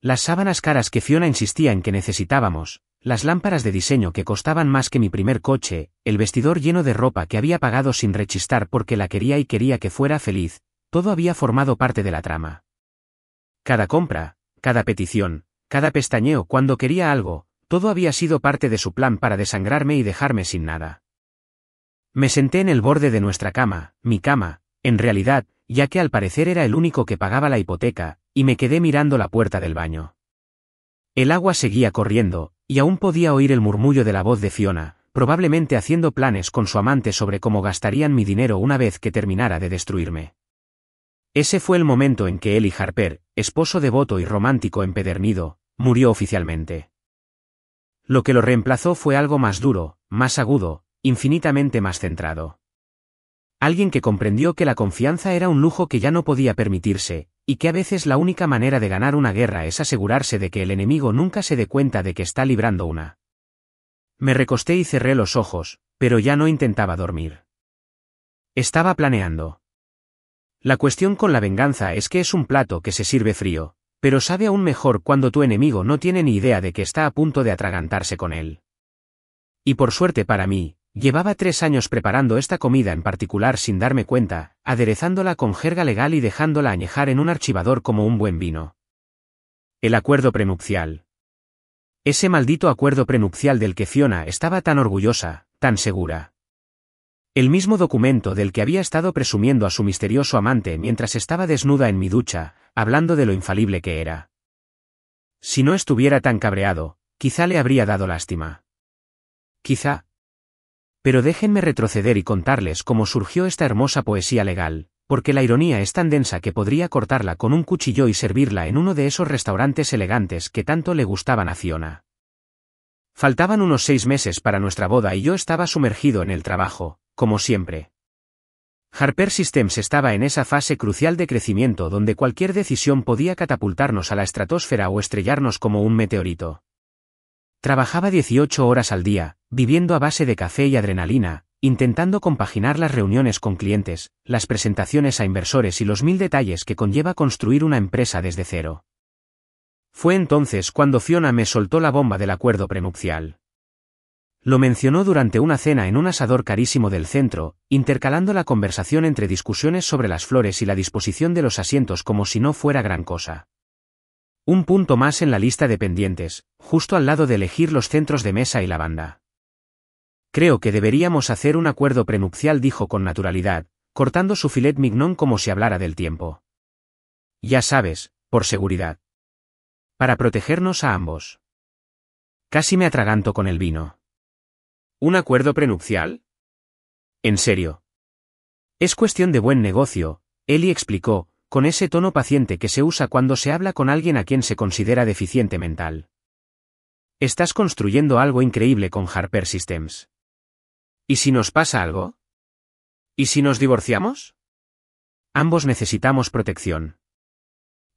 Las sábanas caras que Fiona insistía en que necesitábamos, las lámparas de diseño que costaban más que mi primer coche, el vestidor lleno de ropa que había pagado sin rechistar porque la quería y quería que fuera feliz, todo había formado parte de la trama. Cada compra, cada petición, cada pestañeo cuando quería algo, todo había sido parte de su plan para desangrarme y dejarme sin nada. Me senté en el borde de nuestra cama, mi cama, en realidad, ya que al parecer era el único que pagaba la hipoteca, y me quedé mirando la puerta del baño. El agua seguía corriendo, y aún podía oír el murmullo de la voz de Fiona, probablemente haciendo planes con su amante sobre cómo gastarían mi dinero una vez que terminara de destruirme. Ese fue el momento en que Eli Harper, esposo devoto y romántico empedernido, murió oficialmente. Lo que lo reemplazó fue algo más duro, más agudo, infinitamente más centrado. Alguien que comprendió que la confianza era un lujo que ya no podía permitirse, y que a veces la única manera de ganar una guerra es asegurarse de que el enemigo nunca se dé cuenta de que está librando una. Me recosté y cerré los ojos, pero ya no intentaba dormir. Estaba planeando. La cuestión con la venganza es que es un plato que se sirve frío, pero sabe aún mejor cuando tu enemigo no tiene ni idea de que está a punto de atragantarse con él. Y por suerte para mí, llevaba 3 años preparando esta comida en particular sin darme cuenta, aderezándola con jerga legal y dejándola añejar en un archivador como un buen vino. El acuerdo prenupcial. Ese maldito acuerdo prenupcial del que Fiona estaba tan orgullosa, tan segura. El mismo documento del que había estado presumiendo a su misterioso amante mientras estaba desnuda en mi ducha, hablando de lo infalible que era. Si no estuviera tan cabreado, quizá le habría dado lástima. Quizá. Pero déjenme retroceder y contarles cómo surgió esta hermosa poesía legal, porque la ironía es tan densa que podría cortarla con un cuchillo y servirla en uno de esos restaurantes elegantes que tanto le gustaban a Fiona. Faltaban unos 6 meses para nuestra boda y yo estaba sumergido en el trabajo, como siempre. Harper Systems estaba en esa fase crucial de crecimiento donde cualquier decisión podía catapultarnos a la estratosfera o estrellarnos como un meteorito. Trabajaba 18 horas al día, viviendo a base de café y adrenalina, intentando compaginar las reuniones con clientes, las presentaciones a inversores y los 1000 detalles que conlleva construir una empresa desde cero. Fue entonces cuando Fiona me soltó la bomba del acuerdo prenupcial. Lo mencionó durante una cena en un asador carísimo del centro, intercalando la conversación entre discusiones sobre las flores y la disposición de los asientos como si no fuera gran cosa. Un punto más en la lista de pendientes, justo al lado de elegir los centros de mesa y la banda. Creo que deberíamos hacer un acuerdo prenupcial, dijo con naturalidad, cortando su filet mignon como si hablara del tiempo. Ya sabes, por seguridad. Para protegernos a ambos. Casi me atraganto con el vino. ¿Un acuerdo prenupcial? En serio. Es cuestión de buen negocio, Eli explicó, con ese tono paciente que se usa cuando se habla con alguien a quien se considera deficiente mental. Estás construyendo algo increíble con Harper Systems. ¿Y si nos pasa algo? ¿Y si nos divorciamos? Ambos necesitamos protección.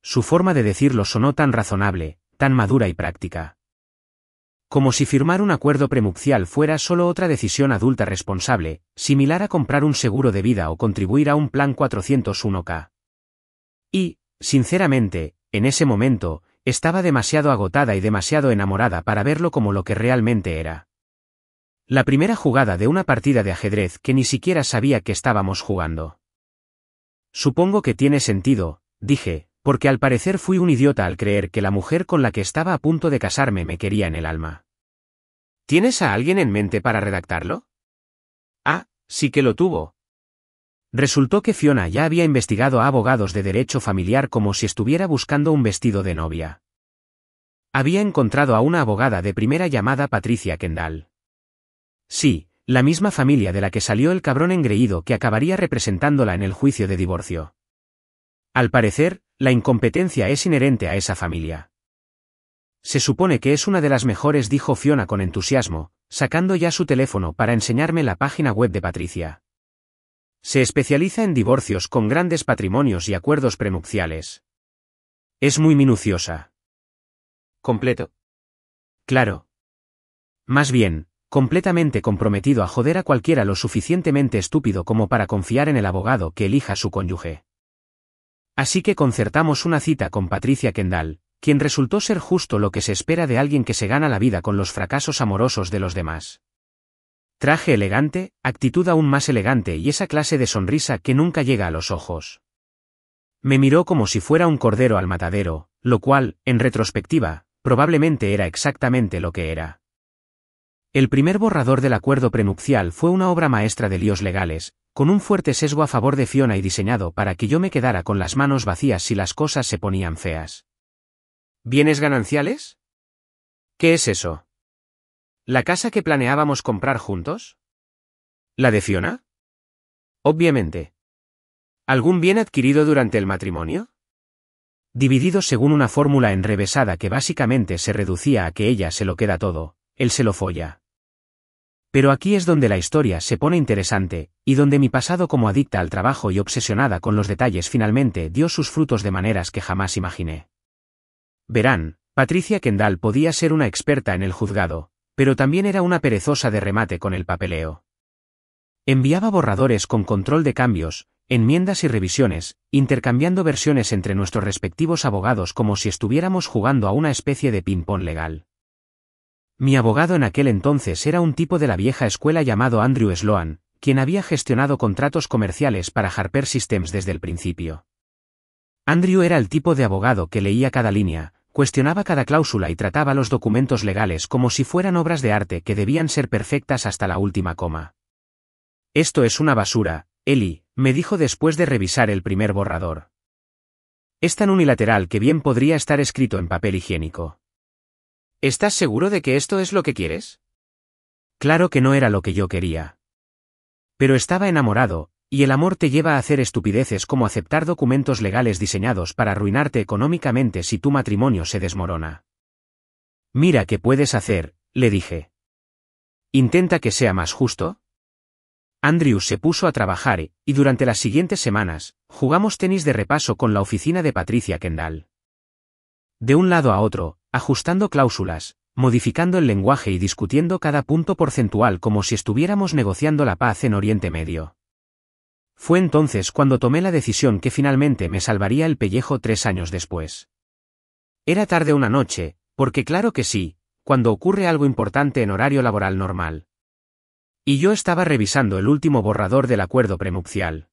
Su forma de decirlo sonó tan razonable, tan madura y práctica. Como si firmar un acuerdo prenupcial fuera solo otra decisión adulta responsable, similar a comprar un seguro de vida o contribuir a un plan 401k. Y, sinceramente, en ese momento, estaba demasiado agotada y demasiado enamorada para verlo como lo que realmente era. La primera jugada de una partida de ajedrez que ni siquiera sabía que estábamos jugando. Supongo que tiene sentido, dije, porque al parecer fui un idiota al creer que la mujer con la que estaba a punto de casarme me quería en el alma. ¿Tienes a alguien en mente para redactarlo? Ah, sí que lo tuvo. Resultó que Fiona ya había investigado a abogados de derecho familiar como si estuviera buscando un vestido de novia. Había encontrado a una abogada de primera llamada Patricia Kendall. Sí, la misma familia de la que salió el cabrón engreído que acabaría representándola en el juicio de divorcio. Al parecer, la incompetencia es inherente a esa familia. Se supone que es una de las mejores, dijo Fiona con entusiasmo, sacando ya su teléfono para enseñarme la página web de Patricia. Se especializa en divorcios con grandes patrimonios y acuerdos prenupciales. Es muy minuciosa. ¿Completo? Claro. Más bien, completamente comprometido a joder a cualquiera lo suficientemente estúpido como para confiar en el abogado que elija a su cónyuge. Así que concertamos una cita con Patricia Kendall, quien resultó ser justo lo que se espera de alguien que se gana la vida con los fracasos amorosos de los demás. Traje elegante, actitud aún más elegante y esa clase de sonrisa que nunca llega a los ojos. Me miró como si fuera un cordero al matadero, lo cual, en retrospectiva, probablemente era exactamente lo que era. El primer borrador del acuerdo prenupcial fue una obra maestra de líos legales, con un fuerte sesgo a favor de Fiona y diseñado para que yo me quedara con las manos vacías si las cosas se ponían feas. ¿Bienes gananciales? ¿Qué es eso? ¿La casa que planeábamos comprar juntos? ¿La de Fiona? Obviamente. ¿Algún bien adquirido durante el matrimonio? Dividido según una fórmula enrevesada que básicamente se reducía a que ella se lo queda todo, él se lo folla. Pero aquí es donde la historia se pone interesante, y donde mi pasado como adicta al trabajo y obsesionada con los detalles finalmente dio sus frutos de maneras que jamás imaginé. Verán, Patricia Kendall podía ser una experta en el juzgado, pero también era una perezosa de remate con el papeleo. Enviaba borradores con control de cambios, enmiendas y revisiones, intercambiando versiones entre nuestros respectivos abogados como si estuviéramos jugando a una especie de ping-pong legal. Mi abogado en aquel entonces era un tipo de la vieja escuela llamado Andrew Sloan, quien había gestionado contratos comerciales para Harper Systems desde el principio. Andrew era el tipo de abogado que leía cada línea, cuestionaba cada cláusula y trataba los documentos legales como si fueran obras de arte que debían ser perfectas hasta la última coma. Esto es una basura, Ellie, me dijo después de revisar el primer borrador. Es tan unilateral que bien podría estar escrito en papel higiénico. ¿Estás seguro de que esto es lo que quieres? Claro que no era lo que yo quería. Pero estaba enamorado, y el amor te lleva a hacer estupideces como aceptar documentos legales diseñados para arruinarte económicamente si tu matrimonio se desmorona. Mira qué puedes hacer, le dije. Intenta que sea más justo. Andrew se puso a trabajar y durante las siguientes semanas, jugamos tenis de repaso con la oficina de Patricia Kendall. De un lado a otro, ajustando cláusulas, modificando el lenguaje y discutiendo cada punto porcentual como si estuviéramos negociando la paz en Oriente Medio. Fue entonces cuando tomé la decisión que finalmente me salvaría el pellejo 3 años después. Era tarde una noche, porque claro que sí, cuando ocurre algo importante en horario laboral normal. Y yo estaba revisando el último borrador del acuerdo prenupcial.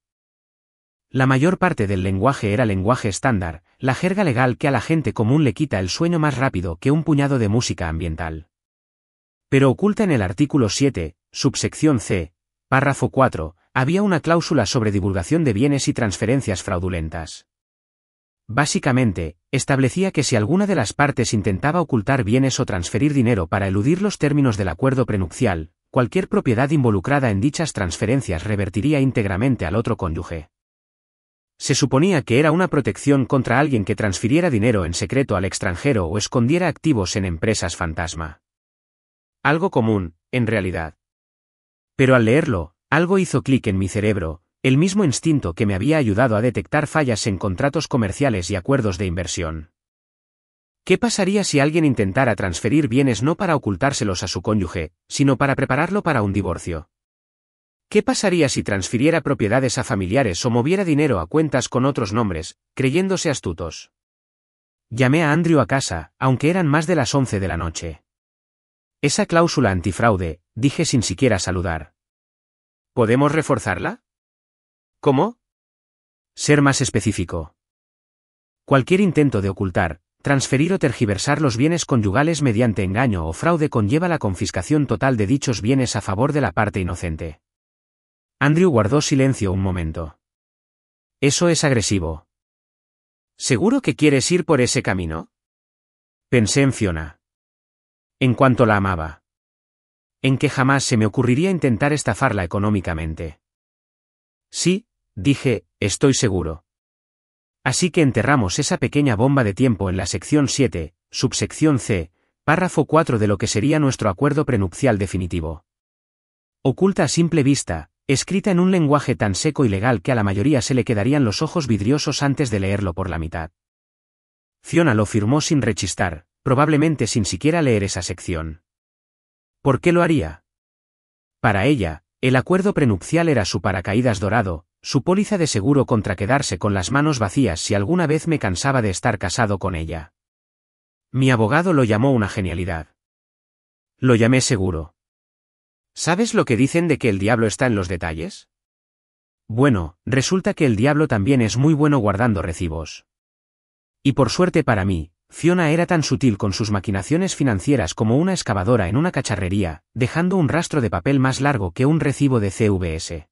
La mayor parte del lenguaje era lenguaje estándar, la jerga legal que a la gente común le quita el sueño más rápido que un puñado de música ambiental. Pero oculta en el artículo 7, subsección C, párrafo 4, había una cláusula sobre divulgación de bienes y transferencias fraudulentas. Básicamente, establecía que si alguna de las partes intentaba ocultar bienes o transferir dinero para eludir los términos del acuerdo prenupcial, cualquier propiedad involucrada en dichas transferencias revertiría íntegramente al otro cónyuge. Se suponía que era una protección contra alguien que transfiriera dinero en secreto al extranjero o escondiera activos en empresas fantasma. Algo común, en realidad. Pero al leerlo, algo hizo clic en mi cerebro, el mismo instinto que me había ayudado a detectar fallas en contratos comerciales y acuerdos de inversión. ¿Qué pasaría si alguien intentara transferir bienes no para ocultárselos a su cónyuge, sino para prepararlo para un divorcio? ¿Qué pasaría si transfiriera propiedades a familiares o moviera dinero a cuentas con otros nombres, creyéndose astutos? Llamé a Andrew a casa, aunque eran más de las 11 de la noche. Esa cláusula antifraude, dije sin siquiera saludar. ¿Podemos reforzarla? ¿Cómo? Ser más específico. Cualquier intento de ocultar, transferir o tergiversar los bienes conyugales mediante engaño o fraude conlleva la confiscación total de dichos bienes a favor de la parte inocente. Andrew guardó silencio un momento. Eso es agresivo. ¿Seguro que quieres ir por ese camino? Pensé en Fiona. En cuanto la amaba. En que jamás se me ocurriría intentar estafarla económicamente. Sí, dije, estoy seguro. Así que enterramos esa pequeña bomba de tiempo en la sección 7, subsección C, párrafo 4 de lo que sería nuestro acuerdo prenupcial definitivo. Oculta a simple vista, escrita en un lenguaje tan seco y legal que a la mayoría se le quedarían los ojos vidriosos antes de leerlo por la mitad. Fiona lo firmó sin rechistar, probablemente sin siquiera leer esa sección. ¿Por qué lo haría? Para ella, el acuerdo prenupcial era su paracaídas dorado, su póliza de seguro contra quedarse con las manos vacías si alguna vez me cansaba de estar casado con ella. Mi abogado lo llamó una genialidad. Lo llamé seguro. ¿Sabes lo que dicen de que el diablo está en los detalles? Bueno, resulta que el diablo también es muy bueno guardando recibos. Y por suerte para mí, Fiona era tan sutil con sus maquinaciones financieras como una excavadora en una cacharrería, dejando un rastro de papel más largo que un recibo de CVS.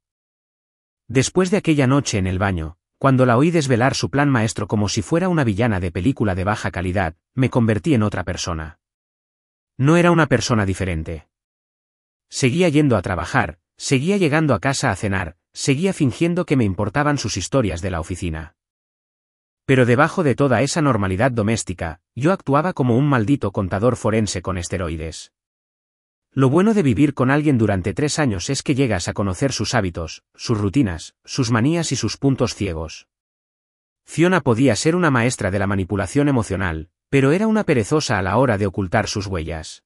Después de aquella noche en el baño, cuando la oí desvelar su plan maestro como si fuera una villana de película de baja calidad, me convertí en otra persona. No era una persona diferente. Seguía yendo a trabajar, seguía llegando a casa a cenar, seguía fingiendo que me importaban sus historias de la oficina. Pero debajo de toda esa normalidad doméstica, yo actuaba como un maldito contador forense con esteroides. Lo bueno de vivir con alguien durante 3 años es que llegas a conocer sus hábitos, sus rutinas, sus manías y sus puntos ciegos. Fiona podía ser una maestra de la manipulación emocional, pero era una perezosa a la hora de ocultar sus huellas.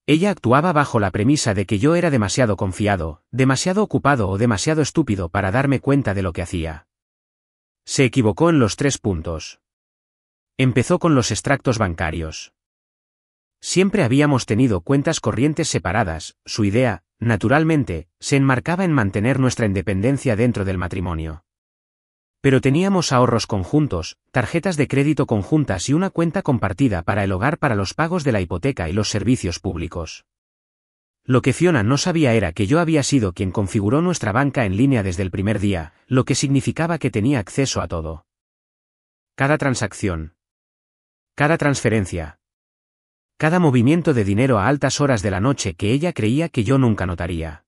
Ella actuaba bajo la premisa de que yo era demasiado confiado, demasiado ocupado o demasiado estúpido para darme cuenta de lo que hacía. Se equivocó en los 3 puntos. Empezó con los extractos bancarios. Siempre habíamos tenido cuentas corrientes separadas, su idea, naturalmente, se enmarcaba en mantener nuestra independencia dentro del matrimonio. Pero teníamos ahorros conjuntos, tarjetas de crédito conjuntas y una cuenta compartida para el hogar para los pagos de la hipoteca y los servicios públicos. Lo que Fiona no sabía era que yo había sido quien configuró nuestra banca en línea desde el primer día, lo que significaba que tenía acceso a todo. Cada transacción. Cada transferencia. Cada movimiento de dinero a altas horas de la noche que ella creía que yo nunca notaría.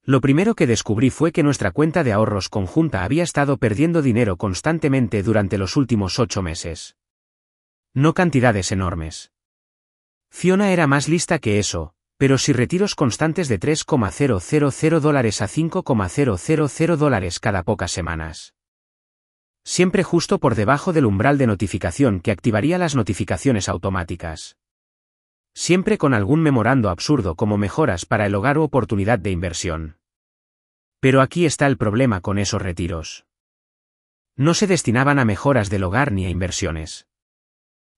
Lo primero que descubrí fue que nuestra cuenta de ahorros conjunta había estado perdiendo dinero constantemente durante los últimos 8 meses. No cantidades enormes. Fiona era más lista que eso, pero sí retiros constantes de $3,000 a $5,000 cada pocas semanas. Siempre justo por debajo del umbral de notificación que activaría las notificaciones automáticas. Siempre con algún memorando absurdo como mejoras para el hogar u oportunidad de inversión. Pero aquí está el problema con esos retiros. No se destinaban a mejoras del hogar ni a inversiones.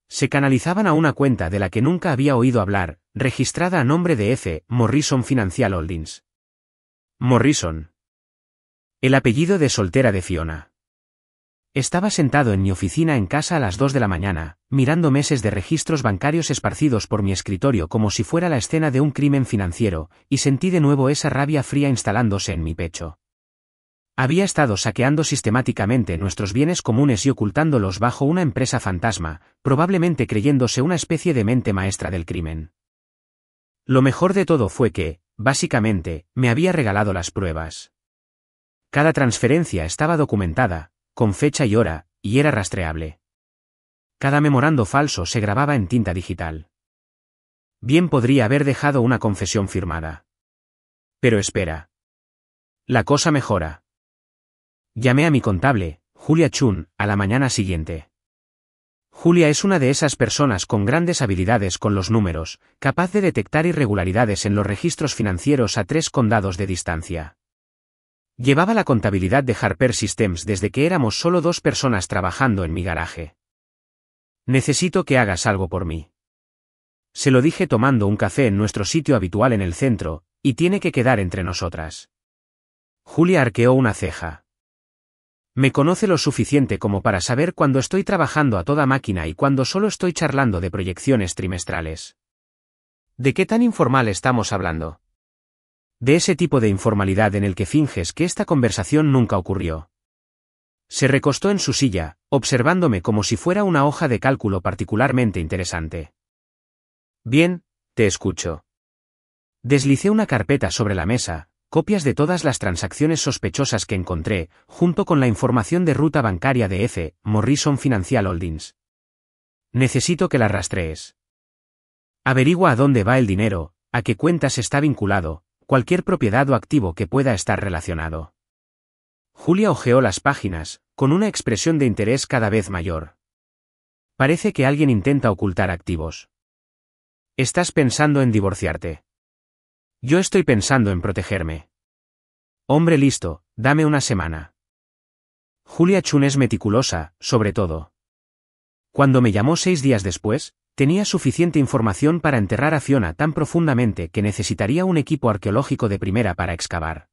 Se canalizaban a una cuenta de la que nunca había oído hablar, registrada a nombre de F. Morrison Financial Holdings. Morrison. El apellido de soltera de Fiona. Estaba sentado en mi oficina en casa a las 2 de la mañana, mirando meses de registros bancarios esparcidos por mi escritorio como si fuera la escena de un crimen financiero, y sentí de nuevo esa rabia fría instalándose en mi pecho. Había estado saqueando sistemáticamente nuestros bienes comunes y ocultándolos bajo una empresa fantasma, probablemente creyéndose una especie de mente maestra del crimen. Lo mejor de todo fue que, básicamente, me había regalado las pruebas. Cada transferencia estaba documentada, con fecha y hora, y era rastreable. Cada memorando falso se grababa en tinta digital. Bien podría haber dejado una confesión firmada. Pero espera. La cosa mejora. Llamé a mi contable, Julia Chun, a la mañana siguiente. Julia es una de esas personas con grandes habilidades con los números, capaz de detectar irregularidades en los registros financieros a 3 condados de distancia. Llevaba la contabilidad de Harper Systems desde que éramos solo 2 personas trabajando en mi garaje. Necesito que hagas algo por mí. Se lo dije tomando un café en nuestro sitio habitual en el centro, y tiene que quedar entre nosotras. Julia arqueó una ceja. Me conoce lo suficiente como para saber cuándo estoy trabajando a toda máquina y cuándo solo estoy charlando de proyecciones trimestrales. ¿De qué tan informal estamos hablando? De ese tipo de informalidad en el que finges que esta conversación nunca ocurrió. Se recostó en su silla, observándome como si fuera una hoja de cálculo particularmente interesante. Bien, te escucho. Deslicé una carpeta sobre la mesa, copias de todas las transacciones sospechosas que encontré, junto con la información de ruta bancaria de F. Morrison Financial Holdings. Necesito que la rastrees. Averigua a dónde va el dinero, a qué cuentas está vinculado, cualquier propiedad o activo que pueda estar relacionado. Julia hojeó las páginas, con una expresión de interés cada vez mayor. Parece que alguien intenta ocultar activos. ¿Estás pensando en divorciarte? Yo estoy pensando en protegerme. Hombre listo, dame una semana. Julia Chun es meticulosa, sobre todo. Cuando me llamó 6 días después, tenía suficiente información para enterrar a Fiona tan profundamente que necesitaría un equipo arqueológico de primera para excavar.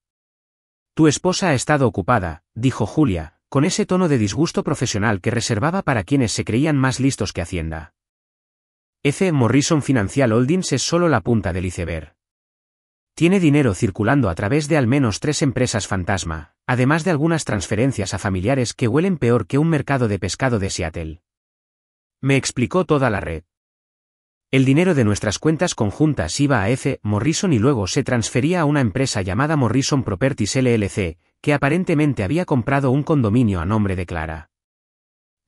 Tu esposa ha estado ocupada, dijo Julia, con ese tono de disgusto profesional que reservaba para quienes se creían más listos que Hacienda. F. Morrison Financial Holdings es solo la punta del iceberg. Tiene dinero circulando a través de al menos 3 empresas fantasma, además de algunas transferencias a familiares que huelen peor que un mercado de pescado de Seattle. Me explicó toda la red. El dinero de nuestras cuentas conjuntas iba a F. Morrison y luego se transfería a una empresa llamada Morrison Properties LLC, que aparentemente había comprado un condominio a nombre de Clara.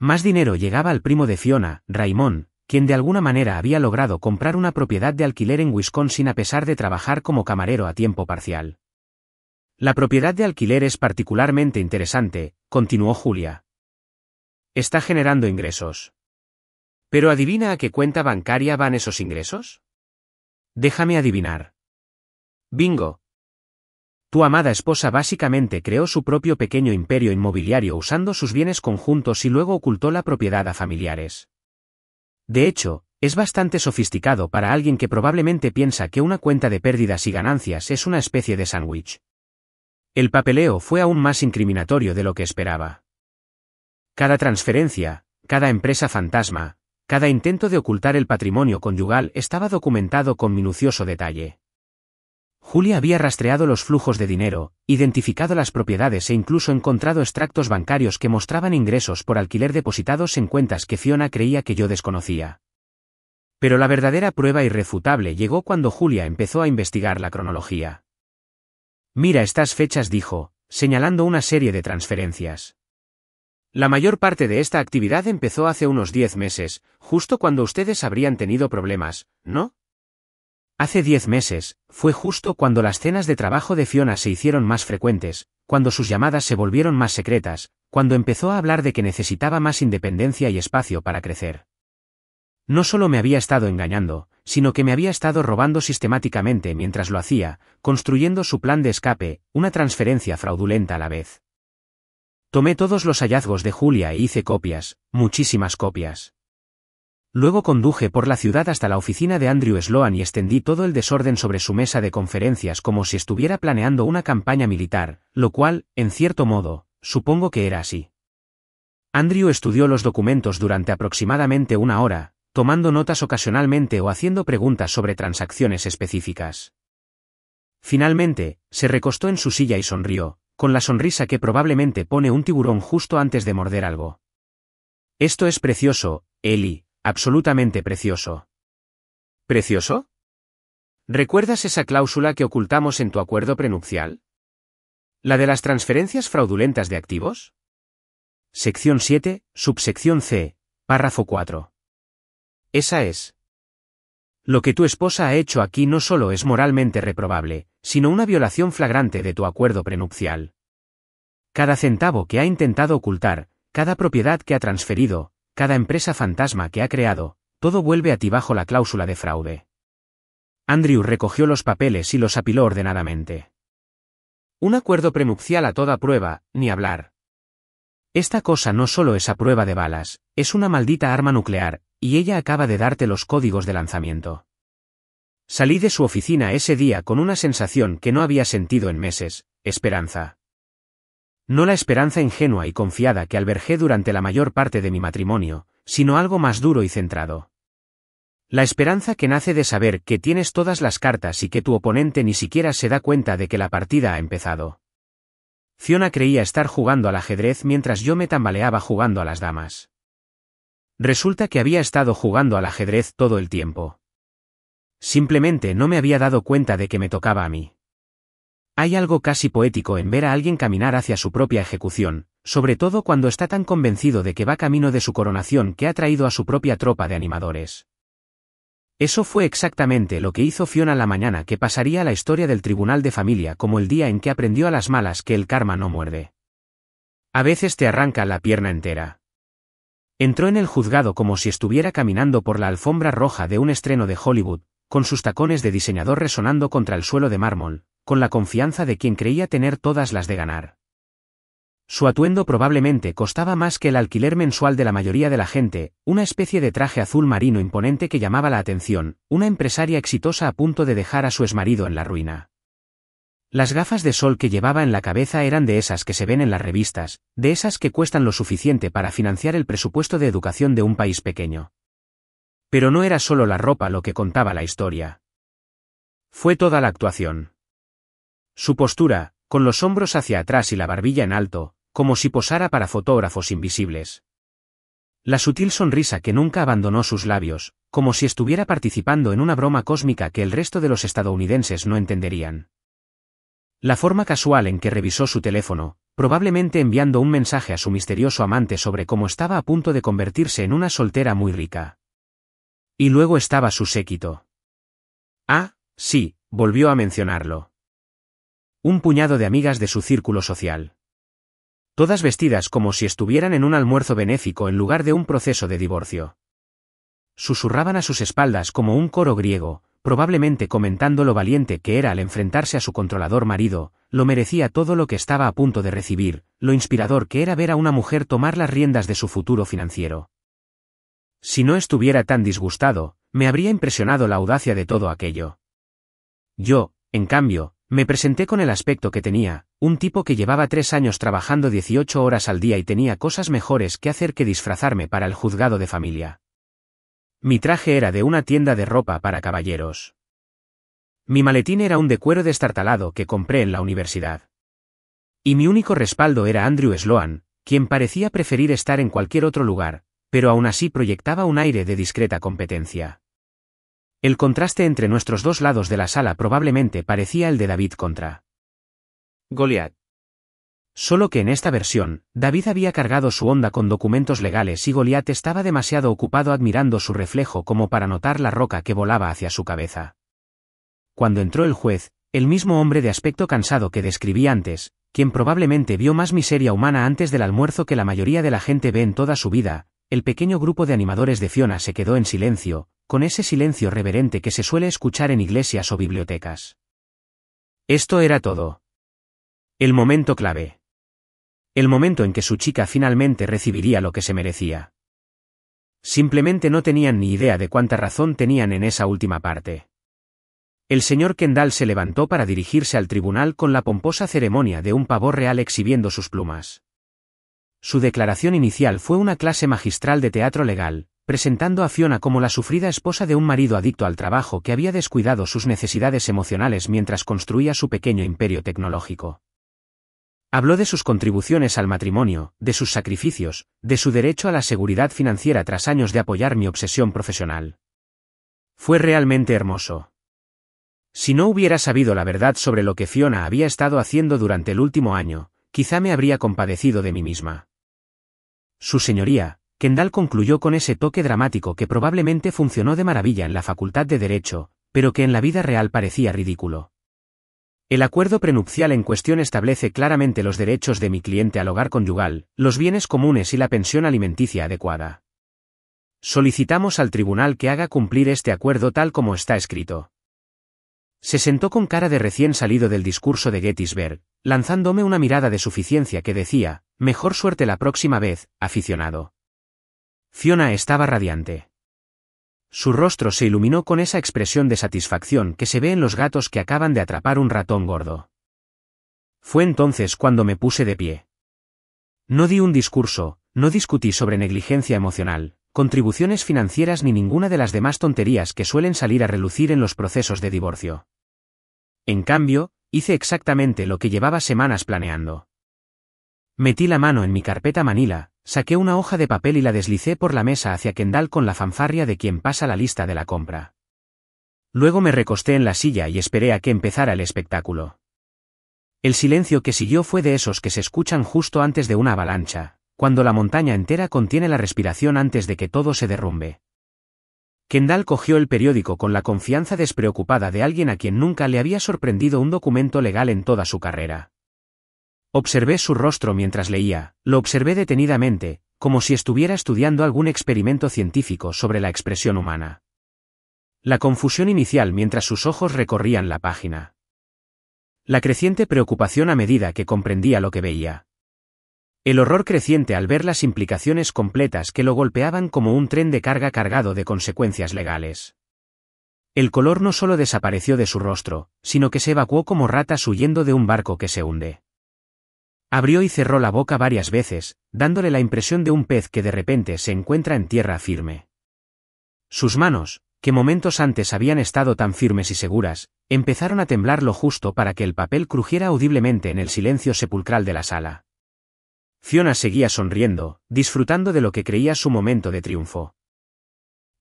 Más dinero llegaba al primo de Fiona, Raymond, quien de alguna manera había logrado comprar una propiedad de alquiler en Wisconsin a pesar de trabajar como camarero a tiempo parcial. La propiedad de alquiler es particularmente interesante, continuó Julia. Está generando ingresos. ¿Pero adivina a qué cuenta bancaria van esos ingresos? Déjame adivinar. Bingo. Tu amada esposa básicamente creó su propio pequeño imperio inmobiliario usando sus bienes conjuntos y luego ocultó la propiedad a familiares. De hecho, es bastante sofisticado para alguien que probablemente piensa que una cuenta de pérdidas y ganancias es una especie de sándwich. El papeleo fue aún más incriminatorio de lo que esperaba. Cada transferencia, cada empresa fantasma, cada intento de ocultar el patrimonio conyugal estaba documentado con minucioso detalle. Julia había rastreado los flujos de dinero, identificado las propiedades e incluso encontrado extractos bancarios que mostraban ingresos por alquiler depositados en cuentas que Fiona creía que yo desconocía. Pero la verdadera prueba irrefutable llegó cuando Julia empezó a investigar la cronología. Mira estas fechas, dijo, señalando una serie de transferencias. La mayor parte de esta actividad empezó hace unos 10 meses, justo cuando ustedes habrían tenido problemas, ¿no? Hace 10 meses, fue justo cuando las cenas de trabajo de Fiona se hicieron más frecuentes, cuando sus llamadas se volvieron más secretas, cuando empezó a hablar de que necesitaba más independencia y espacio para crecer. No solo me había estado engañando, sino que me había estado robando sistemáticamente mientras lo hacía, construyendo su plan de escape, una transferencia fraudulenta a la vez. Tomé todos los hallazgos de Julia e hice copias, muchísimas copias. Luego conduje por la ciudad hasta la oficina de Andrew Sloan y extendí todo el desorden sobre su mesa de conferencias como si estuviera planeando una campaña militar, lo cual, en cierto modo, supongo que era así. Andrew estudió los documentos durante aproximadamente 1 hora, tomando notas ocasionalmente o haciendo preguntas sobre transacciones específicas. Finalmente, se recostó en su silla y sonrió, con la sonrisa que probablemente pone un tiburón justo antes de morder algo. Esto es precioso, Ellie. Absolutamente precioso. ¿Precioso? ¿Recuerdas esa cláusula que ocultamos en tu acuerdo prenupcial? ¿La de las transferencias fraudulentas de activos? Sección 7, subsección C, párrafo 4. Esa es. Lo que tu esposa ha hecho aquí no solo es moralmente reprobable, sino una violación flagrante de tu acuerdo prenupcial. Cada centavo que ha intentado ocultar, cada propiedad que ha transferido, cada empresa fantasma que ha creado, todo vuelve a ti bajo la cláusula de fraude. Andrew recogió los papeles y los apiló ordenadamente. Un acuerdo prenupcial a toda prueba, ni hablar. Esta cosa no solo es a prueba de balas, es una maldita arma nuclear, y ella acaba de darte los códigos de lanzamiento. Salí de su oficina ese día con una sensación que no había sentido en meses: esperanza. No la esperanza ingenua y confiada que albergué durante la mayor parte de mi matrimonio, sino algo más duro y centrado. La esperanza que nace de saber que tienes todas las cartas y que tu oponente ni siquiera se da cuenta de que la partida ha empezado. Fiona creía estar jugando al ajedrez mientras yo me tambaleaba jugando a las damas. Resulta que había estado jugando al ajedrez todo el tiempo. Simplemente no me había dado cuenta de que me tocaba a mí. Hay algo casi poético en ver a alguien caminar hacia su propia ejecución, sobre todo cuando está tan convencido de que va camino de su coronación que ha traído a su propia tropa de animadores. Eso fue exactamente lo que hizo Fiona la mañana que pasaría a la historia del tribunal de familia como el día en que aprendió a las malas que el karma no muerde. A veces te arranca la pierna entera. Entró en el juzgado como si estuviera caminando por la alfombra roja de un estreno de Hollywood, con sus tacones de diseñador resonando contra el suelo de mármol, con la confianza de quien creía tener todas las de ganar. Su atuendo probablemente costaba más que el alquiler mensual de la mayoría de la gente, una especie de traje azul marino imponente que llamaba la atención, una empresaria exitosa a punto de dejar a su exmarido en la ruina. Las gafas de sol que llevaba en la cabeza eran de esas que se ven en las revistas, de esas que cuestan lo suficiente para financiar el presupuesto de educación de un país pequeño. Pero no era solo la ropa lo que contaba la historia. Fue toda la actuación. Su postura, con los hombros hacia atrás y la barbilla en alto, como si posara para fotógrafos invisibles. La sutil sonrisa que nunca abandonó sus labios, como si estuviera participando en una broma cósmica que el resto de los estadounidenses no entenderían. La forma casual en que revisó su teléfono, probablemente enviando un mensaje a su misterioso amante sobre cómo estaba a punto de convertirse en una soltera muy rica. Y luego estaba su séquito. Ah, sí, volvió a mencionarlo. Un puñado de amigas de su círculo social. Todas vestidas como si estuvieran en un almuerzo benéfico en lugar de un proceso de divorcio. Susurraban a sus espaldas como un coro griego, probablemente comentando lo valiente que era al enfrentarse a su controlador marido, lo merecía todo lo que estaba a punto de recibir, lo inspirador que era ver a una mujer tomar las riendas de su futuro financiero. Si no estuviera tan disgustado, me habría impresionado la audacia de todo aquello. Yo, en cambio, me presenté con el aspecto que tenía, un tipo que llevaba 3 años trabajando 18 horas al día y tenía cosas mejores que hacer que disfrazarme para el juzgado de familia. Mi traje era de una tienda de ropa para caballeros. Mi maletín era un de cuero destartalado que compré en la universidad. Y mi único respaldo era Andrew Sloan, quien parecía preferir estar en cualquier otro lugar, pero aún así proyectaba un aire de discreta competencia. El contraste entre nuestros dos lados de la sala probablemente parecía el de David contra Goliat. Solo que en esta versión, David había cargado su onda con documentos legales y Goliat estaba demasiado ocupado admirando su reflejo como para notar la roca que volaba hacia su cabeza. Cuando entró el juez, el mismo hombre de aspecto cansado que describí antes, quien probablemente vio más miseria humana antes del almuerzo que la mayoría de la gente ve en toda su vida, el pequeño grupo de animadores de Fiona se quedó en silencio, con ese silencio reverente que se suele escuchar en iglesias o bibliotecas. Esto era todo. El momento clave. El momento en que su chica finalmente recibiría lo que se merecía. Simplemente no tenían ni idea de cuánta razón tenían en esa última parte. El señor Kendall se levantó para dirigirse al tribunal con la pomposa ceremonia de un pavo real exhibiendo sus plumas. Su declaración inicial fue una clase magistral de teatro legal, presentando a Fiona como la sufrida esposa de un marido adicto al trabajo que había descuidado sus necesidades emocionales mientras construía su pequeño imperio tecnológico. Habló de sus contribuciones al matrimonio, de sus sacrificios, de su derecho a la seguridad financiera tras años de apoyar mi obsesión profesional. Fue realmente hermoso. Si no hubiera sabido la verdad sobre lo que Fiona había estado haciendo durante el último año, quizá me habría compadecido de mí misma. Su señoría, Kendall concluyó con ese toque dramático que probablemente funcionó de maravilla en la Facultad de Derecho, pero que en la vida real parecía ridículo. El acuerdo prenupcial en cuestión establece claramente los derechos de mi cliente al hogar conyugal, los bienes comunes y la pensión alimenticia adecuada. Solicitamos al tribunal que haga cumplir este acuerdo tal como está escrito. Se sentó con cara de recién salido del discurso de Gettysburg, lanzándome una mirada de suficiencia que decía, mejor suerte la próxima vez, aficionado. Fiona estaba radiante. Su rostro se iluminó con esa expresión de satisfacción que se ve en los gatos que acaban de atrapar un ratón gordo. Fue entonces cuando me puse de pie. No di un discurso, no discutí sobre negligencia emocional, contribuciones financieras ni ninguna de las demás tonterías que suelen salir a relucir en los procesos de divorcio. En cambio, hice exactamente lo que llevaba semanas planeando. Metí la mano en mi carpeta Manila, saqué una hoja de papel y la deslicé por la mesa hacia Kendall con la fanfarria de quien pasa la lista de la compra. Luego me recosté en la silla y esperé a que empezara el espectáculo. El silencio que siguió fue de esos que se escuchan justo antes de una avalancha, cuando la montaña entera contiene la respiración antes de que todo se derrumbe. Kendall cogió el periódico con la confianza despreocupada de alguien a quien nunca le había sorprendido un documento legal en toda su carrera. Observé su rostro mientras leía, lo observé detenidamente, como si estuviera estudiando algún experimento científico sobre la expresión humana. La confusión inicial mientras sus ojos recorrían la página. La creciente preocupación a medida que comprendía lo que veía. El horror creciente al ver las implicaciones completas que lo golpeaban como un tren de carga cargado de consecuencias legales. El color no solo desapareció de su rostro, sino que se evacuó como ratas huyendo de un barco que se hunde. Abrió y cerró la boca varias veces, dándole la impresión de un pez que de repente se encuentra en tierra firme. Sus manos, que momentos antes habían estado tan firmes y seguras, empezaron a temblar lo justo para que el papel crujiera audiblemente en el silencio sepulcral de la sala. Fiona seguía sonriendo, disfrutando de lo que creía su momento de triunfo.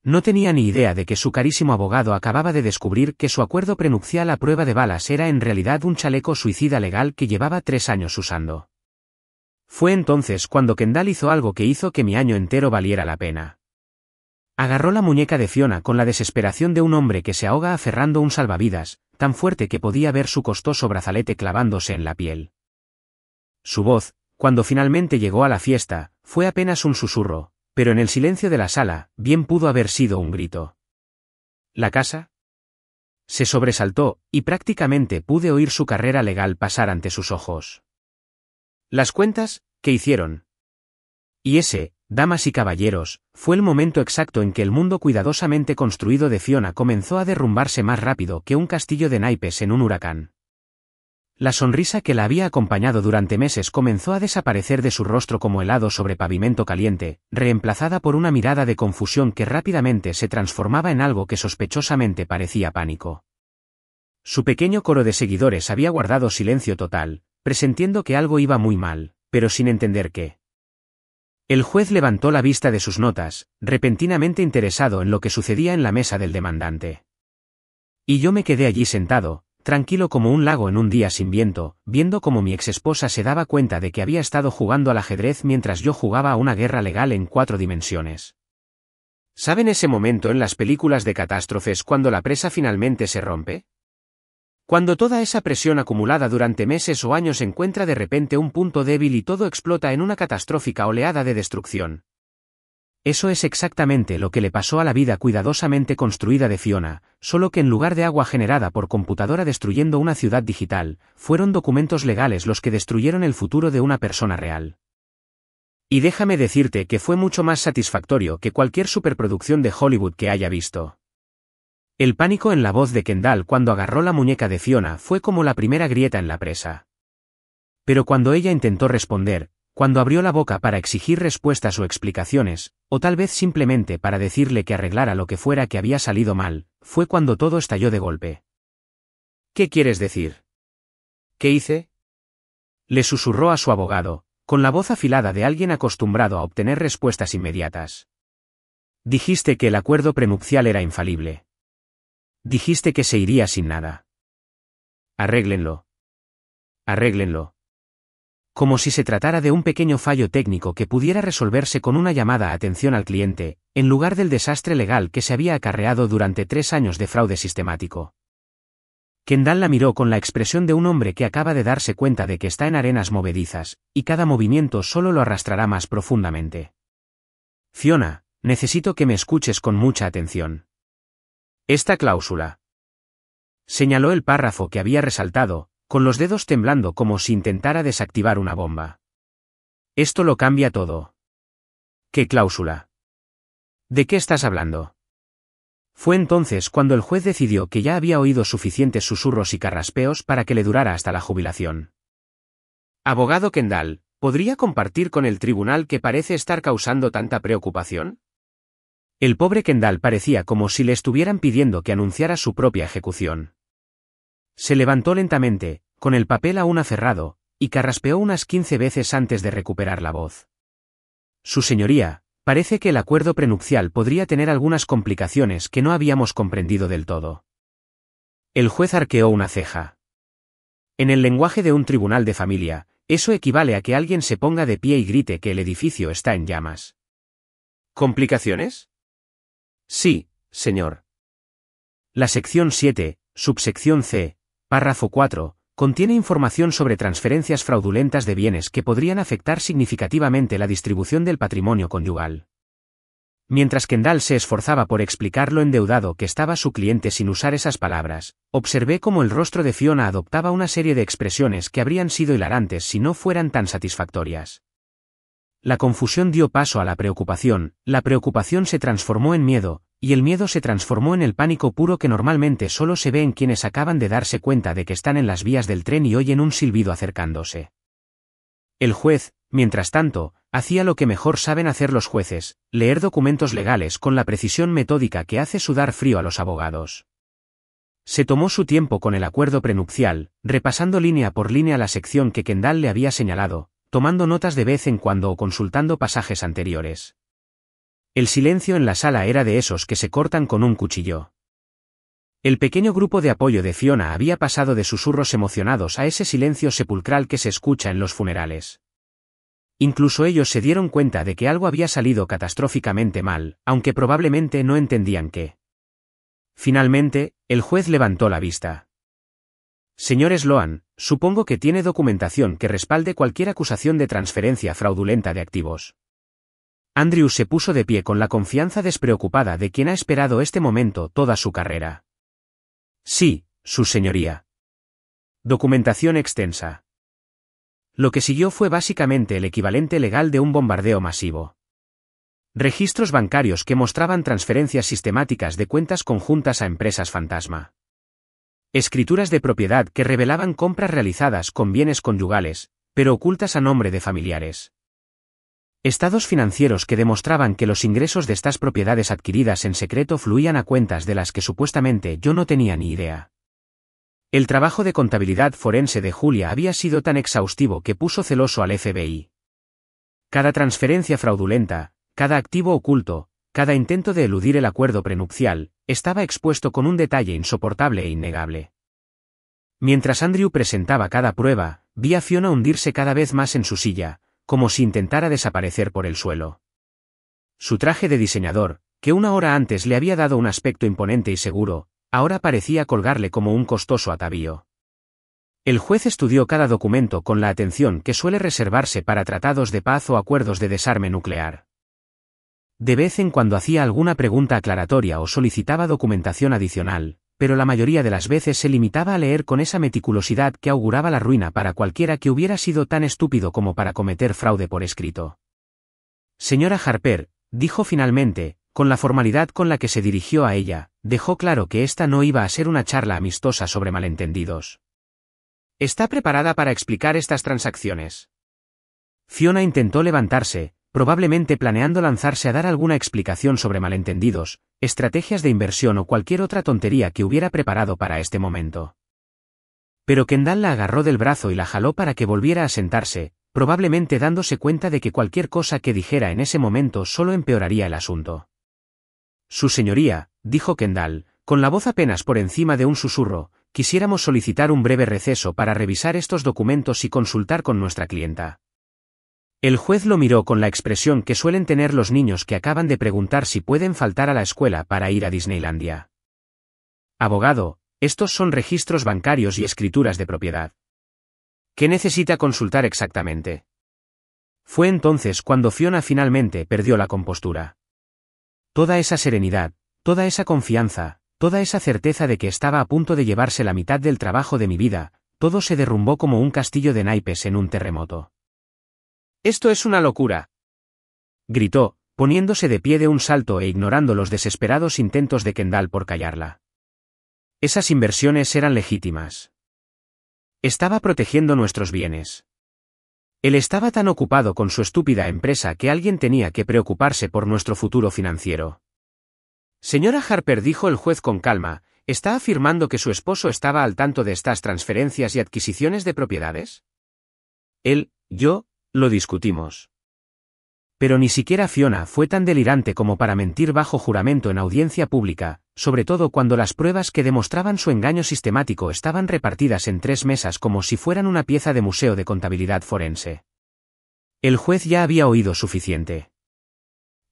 No tenía ni idea de que su carísimo abogado acababa de descubrir que su acuerdo prenupcial a prueba de balas era en realidad un chaleco suicida legal que llevaba 3 años usando. Fue entonces cuando Kendall hizo algo que hizo que mi año entero valiera la pena. Agarró la muñeca de Fiona con la desesperación de un hombre que se ahoga aferrando un salvavidas, tan fuerte que podía ver su costoso brazalete clavándose en la piel. Su voz, cuando finalmente llegó a la fiesta, fue apenas un susurro, pero en el silencio de la sala, bien pudo haber sido un grito. ¿La casa? Se sobresaltó, y prácticamente pude oír su carrera legal pasar ante sus ojos. ¿Las cuentas? ¿Qué hicieron? Y ese, damas y caballeros, fue el momento exacto en que el mundo cuidadosamente construido de Fiona comenzó a derrumbarse más rápido que un castillo de naipes en un huracán. La sonrisa que la había acompañado durante meses comenzó a desaparecer de su rostro como helado sobre pavimento caliente, reemplazada por una mirada de confusión que rápidamente se transformaba en algo que sospechosamente parecía pánico. Su pequeño coro de seguidores había guardado silencio total, presintiendo que algo iba muy mal, pero sin entender qué. El juez levantó la vista de sus notas, repentinamente interesado en lo que sucedía en la mesa del demandante. Y yo me quedé allí sentado, tranquilo como un lago en un día sin viento, viendo cómo mi exesposa se daba cuenta de que había estado jugando al ajedrez mientras yo jugaba a una guerra legal en 4 dimensiones. ¿Saben ese momento en las películas de catástrofes cuando la presa finalmente se rompe? Cuando toda esa presión acumulada durante meses o años encuentra de repente un punto débil y todo explota en una catastrófica oleada de destrucción. Eso es exactamente lo que le pasó a la vida cuidadosamente construida de Fiona, solo que en lugar de agua generada por computadora destruyendo una ciudad digital, fueron documentos legales los que destruyeron el futuro de una persona real. Y déjame decirte que fue mucho más satisfactorio que cualquier superproducción de Hollywood que haya visto. El pánico en la voz de Kendall cuando agarró la muñeca de Fiona fue como la primera grieta en la presa. Pero cuando ella intentó responder, cuando abrió la boca para exigir respuestas o explicaciones, o tal vez simplemente para decirle que arreglara lo que fuera que había salido mal, fue cuando todo estalló de golpe. ¿Qué quieres decir? ¿Qué hice? Le susurró a su abogado, con la voz afilada de alguien acostumbrado a obtener respuestas inmediatas. Dijiste que el acuerdo prenupcial era infalible. Dijiste que se iría sin nada. Arréglenlo. Arréglenlo. Como si se tratara de un pequeño fallo técnico que pudiera resolverse con una llamada a atención al cliente, en lugar del desastre legal que se había acarreado durante 3 años de fraude sistemático. Kendall la miró con la expresión de un hombre que acaba de darse cuenta de que está en arenas movedizas, y cada movimiento solo lo arrastrará más profundamente. Fiona, necesito que me escuches con mucha atención. Esta cláusula. Señaló el párrafo que había resaltado, con los dedos temblando como si intentara desactivar una bomba. Esto lo cambia todo. ¿Qué cláusula? ¿De qué estás hablando? Fue entonces cuando el juez decidió que ya había oído suficientes susurros y carraspeos para que le durara hasta la jubilación. Abogado Kendall, ¿podría compartir con el tribunal qué parece estar causando tanta preocupación? El pobre Kendall parecía como si le estuvieran pidiendo que anunciara su propia ejecución. Se levantó lentamente, con el papel aún aferrado, y carraspeó unas 15 veces antes de recuperar la voz. Su señoría, parece que el acuerdo prenupcial podría tener algunas complicaciones que no habíamos comprendido del todo. El juez arqueó una ceja. En el lenguaje de un tribunal de familia, eso equivale a que alguien se ponga de pie y grite que el edificio está en llamas. ¿Complicaciones? Sí, señor. La sección 7, subsección C, párrafo 4, contiene información sobre transferencias fraudulentas de bienes que podrían afectar significativamente la distribución del patrimonio conyugal. Mientras Kendall se esforzaba por explicar lo endeudado que estaba su cliente sin usar esas palabras, observé cómo el rostro de Fiona adoptaba una serie de expresiones que habrían sido hilarantes si no fueran tan satisfactorias. La confusión dio paso a la preocupación se transformó en miedo, y el miedo se transformó en el pánico puro que normalmente solo se ve en quienes acaban de darse cuenta de que están en las vías del tren y oyen un silbido acercándose. El juez, mientras tanto, hacía lo que mejor saben hacer los jueces, leer documentos legales con la precisión metódica que hace sudar frío a los abogados. Se tomó su tiempo con el acuerdo prenupcial, repasando línea por línea la sección que Kendall le había señalado, tomando notas de vez en cuando o consultando pasajes anteriores. El silencio en la sala era de esos que se cortan con un cuchillo. El pequeño grupo de apoyo de Fiona había pasado de susurros emocionados a ese silencio sepulcral que se escucha en los funerales. Incluso ellos se dieron cuenta de que algo había salido catastróficamente mal, aunque probablemente no entendían qué. Finalmente, el juez levantó la vista. Señor Sloan, supongo que tiene documentación que respalde cualquier acusación de transferencia fraudulenta de activos. Andrews se puso de pie con la confianza despreocupada de quien ha esperado este momento toda su carrera. Sí, su señoría. Documentación extensa. Lo que siguió fue básicamente el equivalente legal de un bombardeo masivo. Registros bancarios que mostraban transferencias sistemáticas de cuentas conjuntas a empresas fantasma. Escrituras de propiedad que revelaban compras realizadas con bienes conyugales, pero ocultas a nombre de familiares. Estados financieros que demostraban que los ingresos de estas propiedades adquiridas en secreto fluían a cuentas de las que supuestamente yo no tenía ni idea. El trabajo de contabilidad forense de Julia había sido tan exhaustivo que puso celoso al FBI. Cada transferencia fraudulenta, cada activo oculto, cada intento de eludir el acuerdo prenupcial, estaba expuesto con un detalle insoportable e innegable. Mientras Andrew presentaba cada prueba, vi a Fiona hundirse cada vez más en su silla, como si intentara desaparecer por el suelo. Su traje de diseñador, que una hora antes le había dado un aspecto imponente y seguro, ahora parecía colgarle como un costoso atavío. El juez estudió cada documento con la atención que suele reservarse para tratados de paz o acuerdos de desarme nuclear. De vez en cuando hacía alguna pregunta aclaratoria o solicitaba documentación adicional, pero la mayoría de las veces se limitaba a leer con esa meticulosidad que auguraba la ruina para cualquiera que hubiera sido tan estúpido como para cometer fraude por escrito. Señora Harper, dijo finalmente, con la formalidad con la que se dirigió a ella, dejó claro que esta no iba a ser una charla amistosa sobre malentendidos. ¿Está preparada para explicar estas transacciones? Fiona intentó levantarse, probablemente planeando lanzarse a dar alguna explicación sobre malentendidos, estrategias de inversión o cualquier otra tontería que hubiera preparado para este momento. Pero Kendall la agarró del brazo y la jaló para que volviera a sentarse, probablemente dándose cuenta de que cualquier cosa que dijera en ese momento solo empeoraría el asunto. Su señoría, dijo Kendall, con la voz apenas por encima de un susurro, quisiéramos solicitar un breve receso para revisar estos documentos y consultar con nuestra clienta. El juez lo miró con la expresión que suelen tener los niños que acaban de preguntar si pueden faltar a la escuela para ir a Disneylandia. Abogado, estos son registros bancarios y escrituras de propiedad. ¿Qué necesita consultar exactamente? Fue entonces cuando Fiona finalmente perdió la compostura. Toda esa serenidad, toda esa confianza, toda esa certeza de que estaba a punto de llevarse la mitad del trabajo de mi vida, todo se derrumbó como un castillo de naipes en un terremoto. «Esto es una locura», gritó, poniéndose de pie de un salto e ignorando los desesperados intentos de Kendall por callarla. Esas inversiones eran legítimas. Estaba protegiendo nuestros bienes. Él estaba tan ocupado con su estúpida empresa que alguien tenía que preocuparse por nuestro futuro financiero. Señora Harper, dijo el juez con calma, ¿está afirmando que su esposo estaba al tanto de estas transferencias y adquisiciones de propiedades? Yo, lo discutimos. Pero ni siquiera Fiona fue tan delirante como para mentir bajo juramento en audiencia pública, sobre todo cuando las pruebas que demostraban su engaño sistemático estaban repartidas en 3 mesas como si fueran una pieza de museo de contabilidad forense. El juez ya había oído suficiente.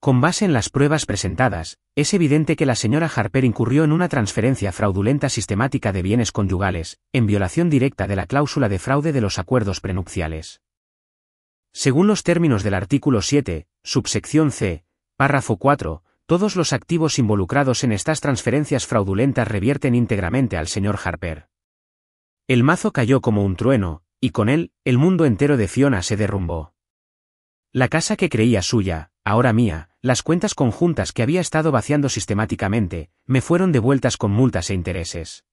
Con base en las pruebas presentadas, es evidente que la señora Harper incurrió en una transferencia fraudulenta sistemática de bienes conyugales, en violación directa de la cláusula de fraude de los acuerdos prenupciales. Según los términos del artículo 7, subsección C, párrafo 4, todos los activos involucrados en estas transferencias fraudulentas revierten íntegramente al señor Harper. El mazo cayó como un trueno, y con él, el mundo entero de Fiona se derrumbó. La casa que creía suya, ahora mía, las cuentas conjuntas que había estado vaciando sistemáticamente, me fueron devueltas con multas e intereses.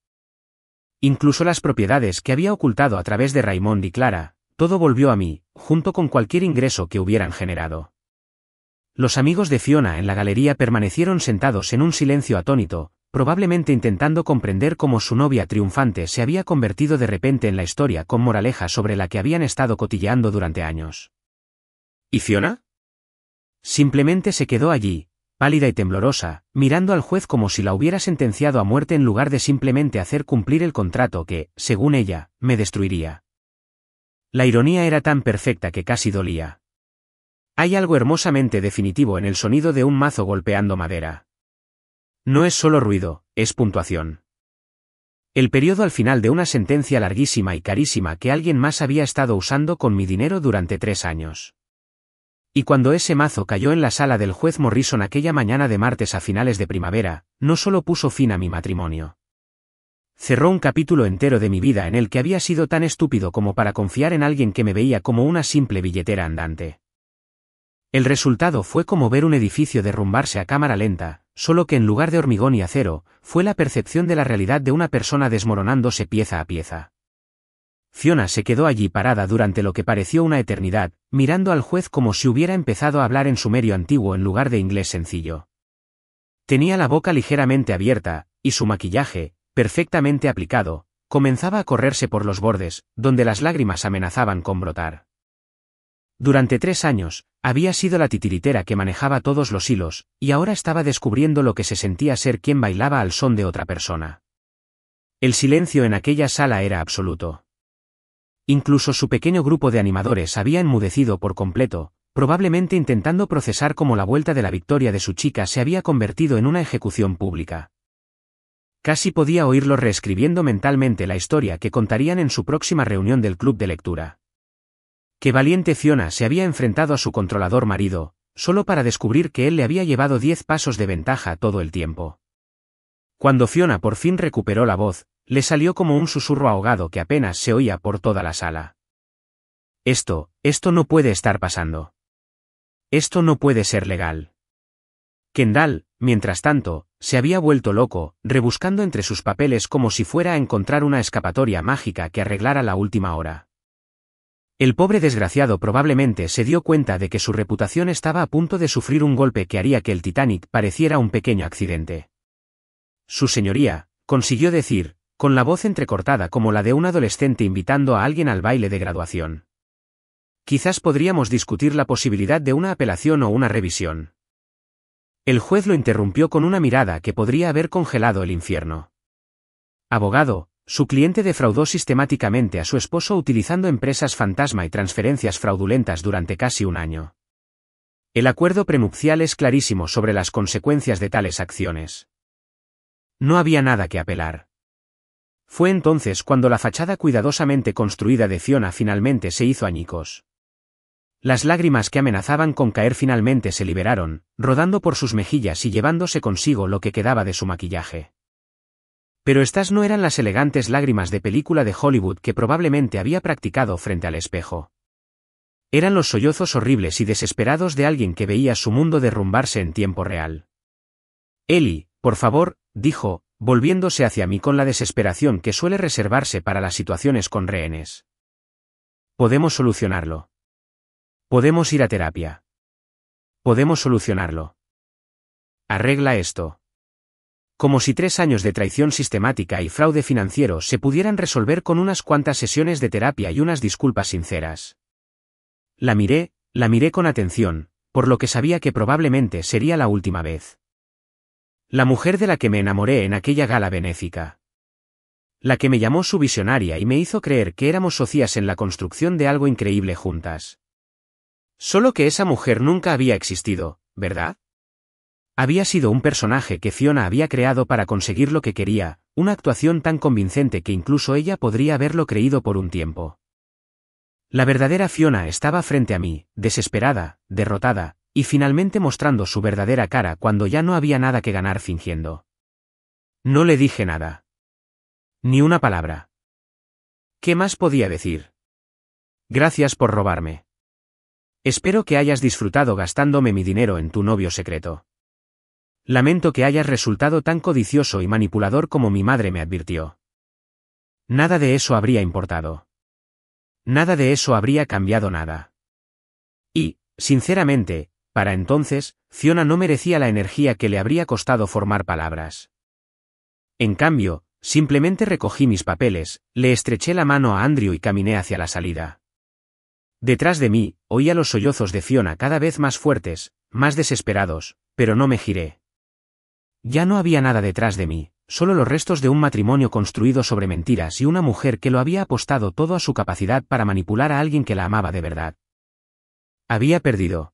Incluso las propiedades que había ocultado a través de Raymond y Clara, todo volvió a mí, junto con cualquier ingreso que hubieran generado. Los amigos de Fiona en la galería permanecieron sentados en un silencio atónito, probablemente intentando comprender cómo su novia triunfante se había convertido de repente en la historia con moraleja sobre la que habían estado cotilleando durante años. ¿Y Fiona? Simplemente se quedó allí, pálida y temblorosa, mirando al juez como si la hubiera sentenciado a muerte en lugar de simplemente hacer cumplir el contrato que, según ella, me destruiría. La ironía era tan perfecta que casi dolía. Hay algo hermosamente definitivo en el sonido de un mazo golpeando madera. No es solo ruido, es puntuación. El periodo al final de una sentencia larguísima y carísima que alguien más había estado usando con mi dinero durante 3 años. Y cuando ese mazo cayó en la sala del juez Morrison aquella mañana de martes a finales de primavera, no solo puso fin a mi matrimonio. Cerró un capítulo entero de mi vida en el que había sido tan estúpido como para confiar en alguien que me veía como una simple billetera andante. El resultado fue como ver un edificio derrumbarse a cámara lenta, solo que en lugar de hormigón y acero, fue la percepción de la realidad de una persona desmoronándose pieza a pieza. Fiona se quedó allí parada durante lo que pareció una eternidad, mirando al juez como si hubiera empezado a hablar en sumerio antiguo en lugar de inglés sencillo. Tenía la boca ligeramente abierta, y su maquillaje, perfectamente aplicado, comenzaba a correrse por los bordes, donde las lágrimas amenazaban con brotar. Durante 3 años, había sido la titiritera que manejaba todos los hilos, y ahora estaba descubriendo lo que se sentía ser quien bailaba al son de otra persona. El silencio en aquella sala era absoluto. Incluso su pequeño grupo de animadores había enmudecido por completo, probablemente intentando procesar cómo la vuelta de la victoria de su chica se había convertido en una ejecución pública. Casi podía oírlos reescribiendo mentalmente la historia que contarían en su próxima reunión del club de lectura. Qué valiente Fiona se había enfrentado a su controlador marido, solo para descubrir que él le había llevado 10 pasos de ventaja todo el tiempo. Cuando Fiona por fin recuperó la voz, le salió como un susurro ahogado que apenas se oía por toda la sala. Esto no puede estar pasando. Esto no puede ser legal. Kendall, mientras tanto, se había vuelto loco, rebuscando entre sus papeles como si fuera a encontrar una escapatoria mágica que arreglara la última hora. El pobre desgraciado probablemente se dio cuenta de que su reputación estaba a punto de sufrir un golpe que haría que el Titanic pareciera un pequeño accidente. Su señoría, consiguió decir, con la voz entrecortada como la de un adolescente invitando a alguien al baile de graduación. Quizás podríamos discutir la posibilidad de una apelación o una revisión. El juez lo interrumpió con una mirada que podría haber congelado el infierno. Abogado, su cliente defraudó sistemáticamente a su esposo utilizando empresas fantasma y transferencias fraudulentas durante casi 1 año. El acuerdo prenupcial es clarísimo sobre las consecuencias de tales acciones. No había nada que apelar. Fue entonces cuando la fachada cuidadosamente construida de Fiona finalmente se hizo añicos. Las lágrimas que amenazaban con caer finalmente se liberaron, rodando por sus mejillas y llevándose consigo lo que quedaba de su maquillaje. Pero estas no eran las elegantes lágrimas de película de Hollywood que probablemente había practicado frente al espejo. Eran los sollozos horribles y desesperados de alguien que veía su mundo derrumbarse en tiempo real. Ellie, por favor, dijo, volviéndose hacia mí con la desesperación que suele reservarse para las situaciones con rehenes. Podemos solucionarlo. Podemos ir a terapia. Podemos solucionarlo. Arregla esto. Como si 3 años de traición sistemática y fraude financiero se pudieran resolver con unas cuantas sesiones de terapia y unas disculpas sinceras. La miré con atención, por lo que sabía que probablemente sería la última vez. La mujer de la que me enamoré en aquella gala benéfica. La que me llamó su visionaria y me hizo creer que éramos socias en la construcción de algo increíble juntas. Solo que esa mujer nunca había existido, ¿verdad? Había sido un personaje que Fiona había creado para conseguir lo que quería, una actuación tan convincente que incluso ella podría haberlo creído por un tiempo. La verdadera Fiona estaba frente a mí, desesperada, derrotada, y finalmente mostrando su verdadera cara cuando ya no había nada que ganar fingiendo. No le dije nada. Ni una palabra. ¿Qué más podía decir? Gracias por robarme. Espero que hayas disfrutado gastándome mi dinero en tu novio secreto. Lamento que hayas resultado tan codicioso y manipulador como mi madre me advirtió. Nada de eso habría importado. Nada de eso habría cambiado nada. Y, sinceramente, para entonces, Fiona no merecía la energía que le habría costado formar palabras. En cambio, simplemente recogí mis papeles, le estreché la mano a Andrew y caminé hacia la salida. Detrás de mí, oía los sollozos de Fiona cada vez más fuertes, más desesperados, pero no me giré. Ya no había nada detrás de mí, solo los restos de un matrimonio construido sobre mentiras y una mujer que lo había apostado todo a su capacidad para manipular a alguien que la amaba de verdad. Había perdido.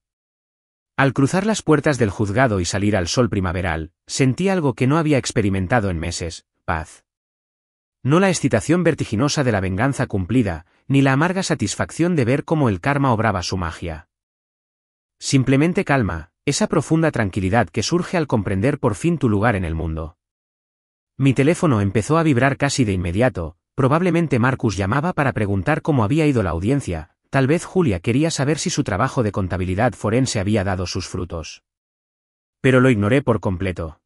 Al cruzar las puertas del juzgado y salir al sol primaveral, sentí algo que no había experimentado en meses: paz. No la excitación vertiginosa de la venganza cumplida, ni la amarga satisfacción de ver cómo el karma obraba su magia. Simplemente calma, esa profunda tranquilidad que surge al comprender por fin tu lugar en el mundo. Mi teléfono empezó a vibrar casi de inmediato, probablemente Marcus llamaba para preguntar cómo había ido la audiencia, tal vez Julia quería saber si su trabajo de contabilidad forense había dado sus frutos. Pero lo ignoré por completo.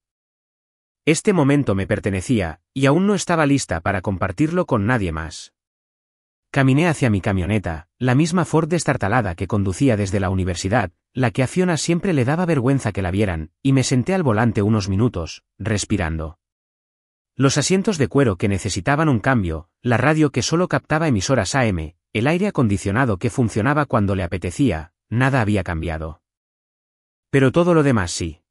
Este momento me pertenecía, y aún no estaba lista para compartirlo con nadie más. Caminé hacia mi camioneta, la misma Ford destartalada que conducía desde la universidad, la que a Fiona siempre le daba vergüenza que la vieran, y me senté al volante unos minutos, respirando. Los asientos de cuero que necesitaban un cambio, la radio que solo captaba emisoras AM, el aire acondicionado que funcionaba cuando le apetecía, nada había cambiado. Pero todo lo demás sí.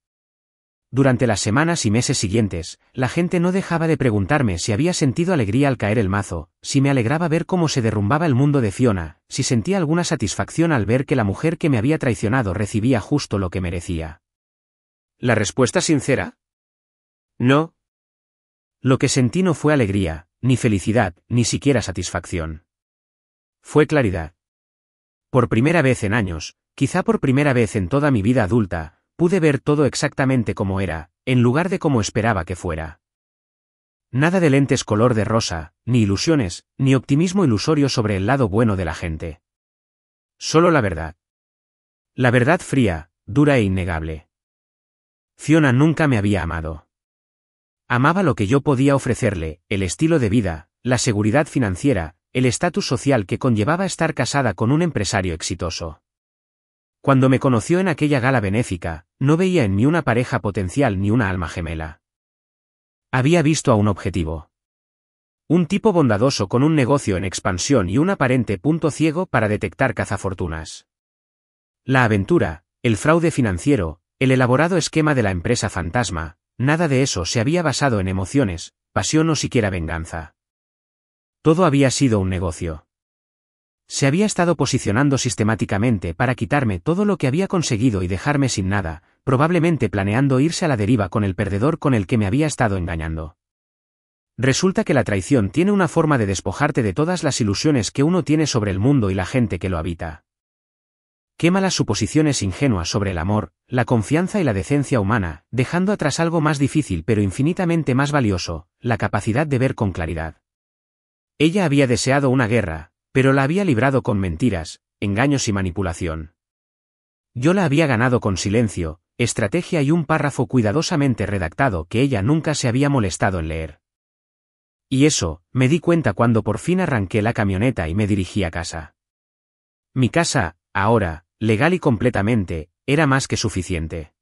Durante las semanas y meses siguientes, la gente no dejaba de preguntarme si había sentido alegría al caer el mazo, si me alegraba ver cómo se derrumbaba el mundo de Fiona, si sentía alguna satisfacción al ver que la mujer que me había traicionado recibía justo lo que merecía. ¿La respuesta sincera? No. Lo que sentí no fue alegría, ni felicidad, ni siquiera satisfacción. Fue claridad. Por primera vez en años, quizá por primera vez en toda mi vida adulta, pude ver todo exactamente como era, en lugar de como esperaba que fuera. Nada de lentes color de rosa, ni ilusiones, ni optimismo ilusorio sobre el lado bueno de la gente. Solo la verdad. La verdad fría, dura e innegable. Fiona nunca me había amado. Amaba lo que yo podía ofrecerle, el estilo de vida, la seguridad financiera, el estatus social que conllevaba estar casada con un empresario exitoso. Cuando me conoció en aquella gala benéfica, no veía en mí una pareja potencial ni una alma gemela. Había visto a un objetivo. Un tipo bondadoso con un negocio en expansión y un aparente punto ciego para detectar cazafortunas. La aventura, el fraude financiero, el elaborado esquema de la empresa fantasma, nada de eso se había basado en emociones, pasión o siquiera venganza. Todo había sido un negocio. Se había estado posicionando sistemáticamente para quitarme todo lo que había conseguido y dejarme sin nada, probablemente planeando irse a la deriva con el perdedor con el que me había estado engañando. Resulta que la traición tiene una forma de despojarte de todas las ilusiones que uno tiene sobre el mundo y la gente que lo habita. Quema las suposiciones ingenuas sobre el amor, la confianza y la decencia humana, dejando atrás algo más difícil pero infinitamente más valioso, la capacidad de ver con claridad. Ella había deseado una guerra, pero la había librado con mentiras, engaños y manipulación. Yo la había ganado con silencio, estrategia y un párrafo cuidadosamente redactado que ella nunca se había molestado en leer. Y eso, me di cuenta cuando por fin arranqué la camioneta y me dirigí a casa. Mi casa, ahora, legal y completamente, era más que suficiente.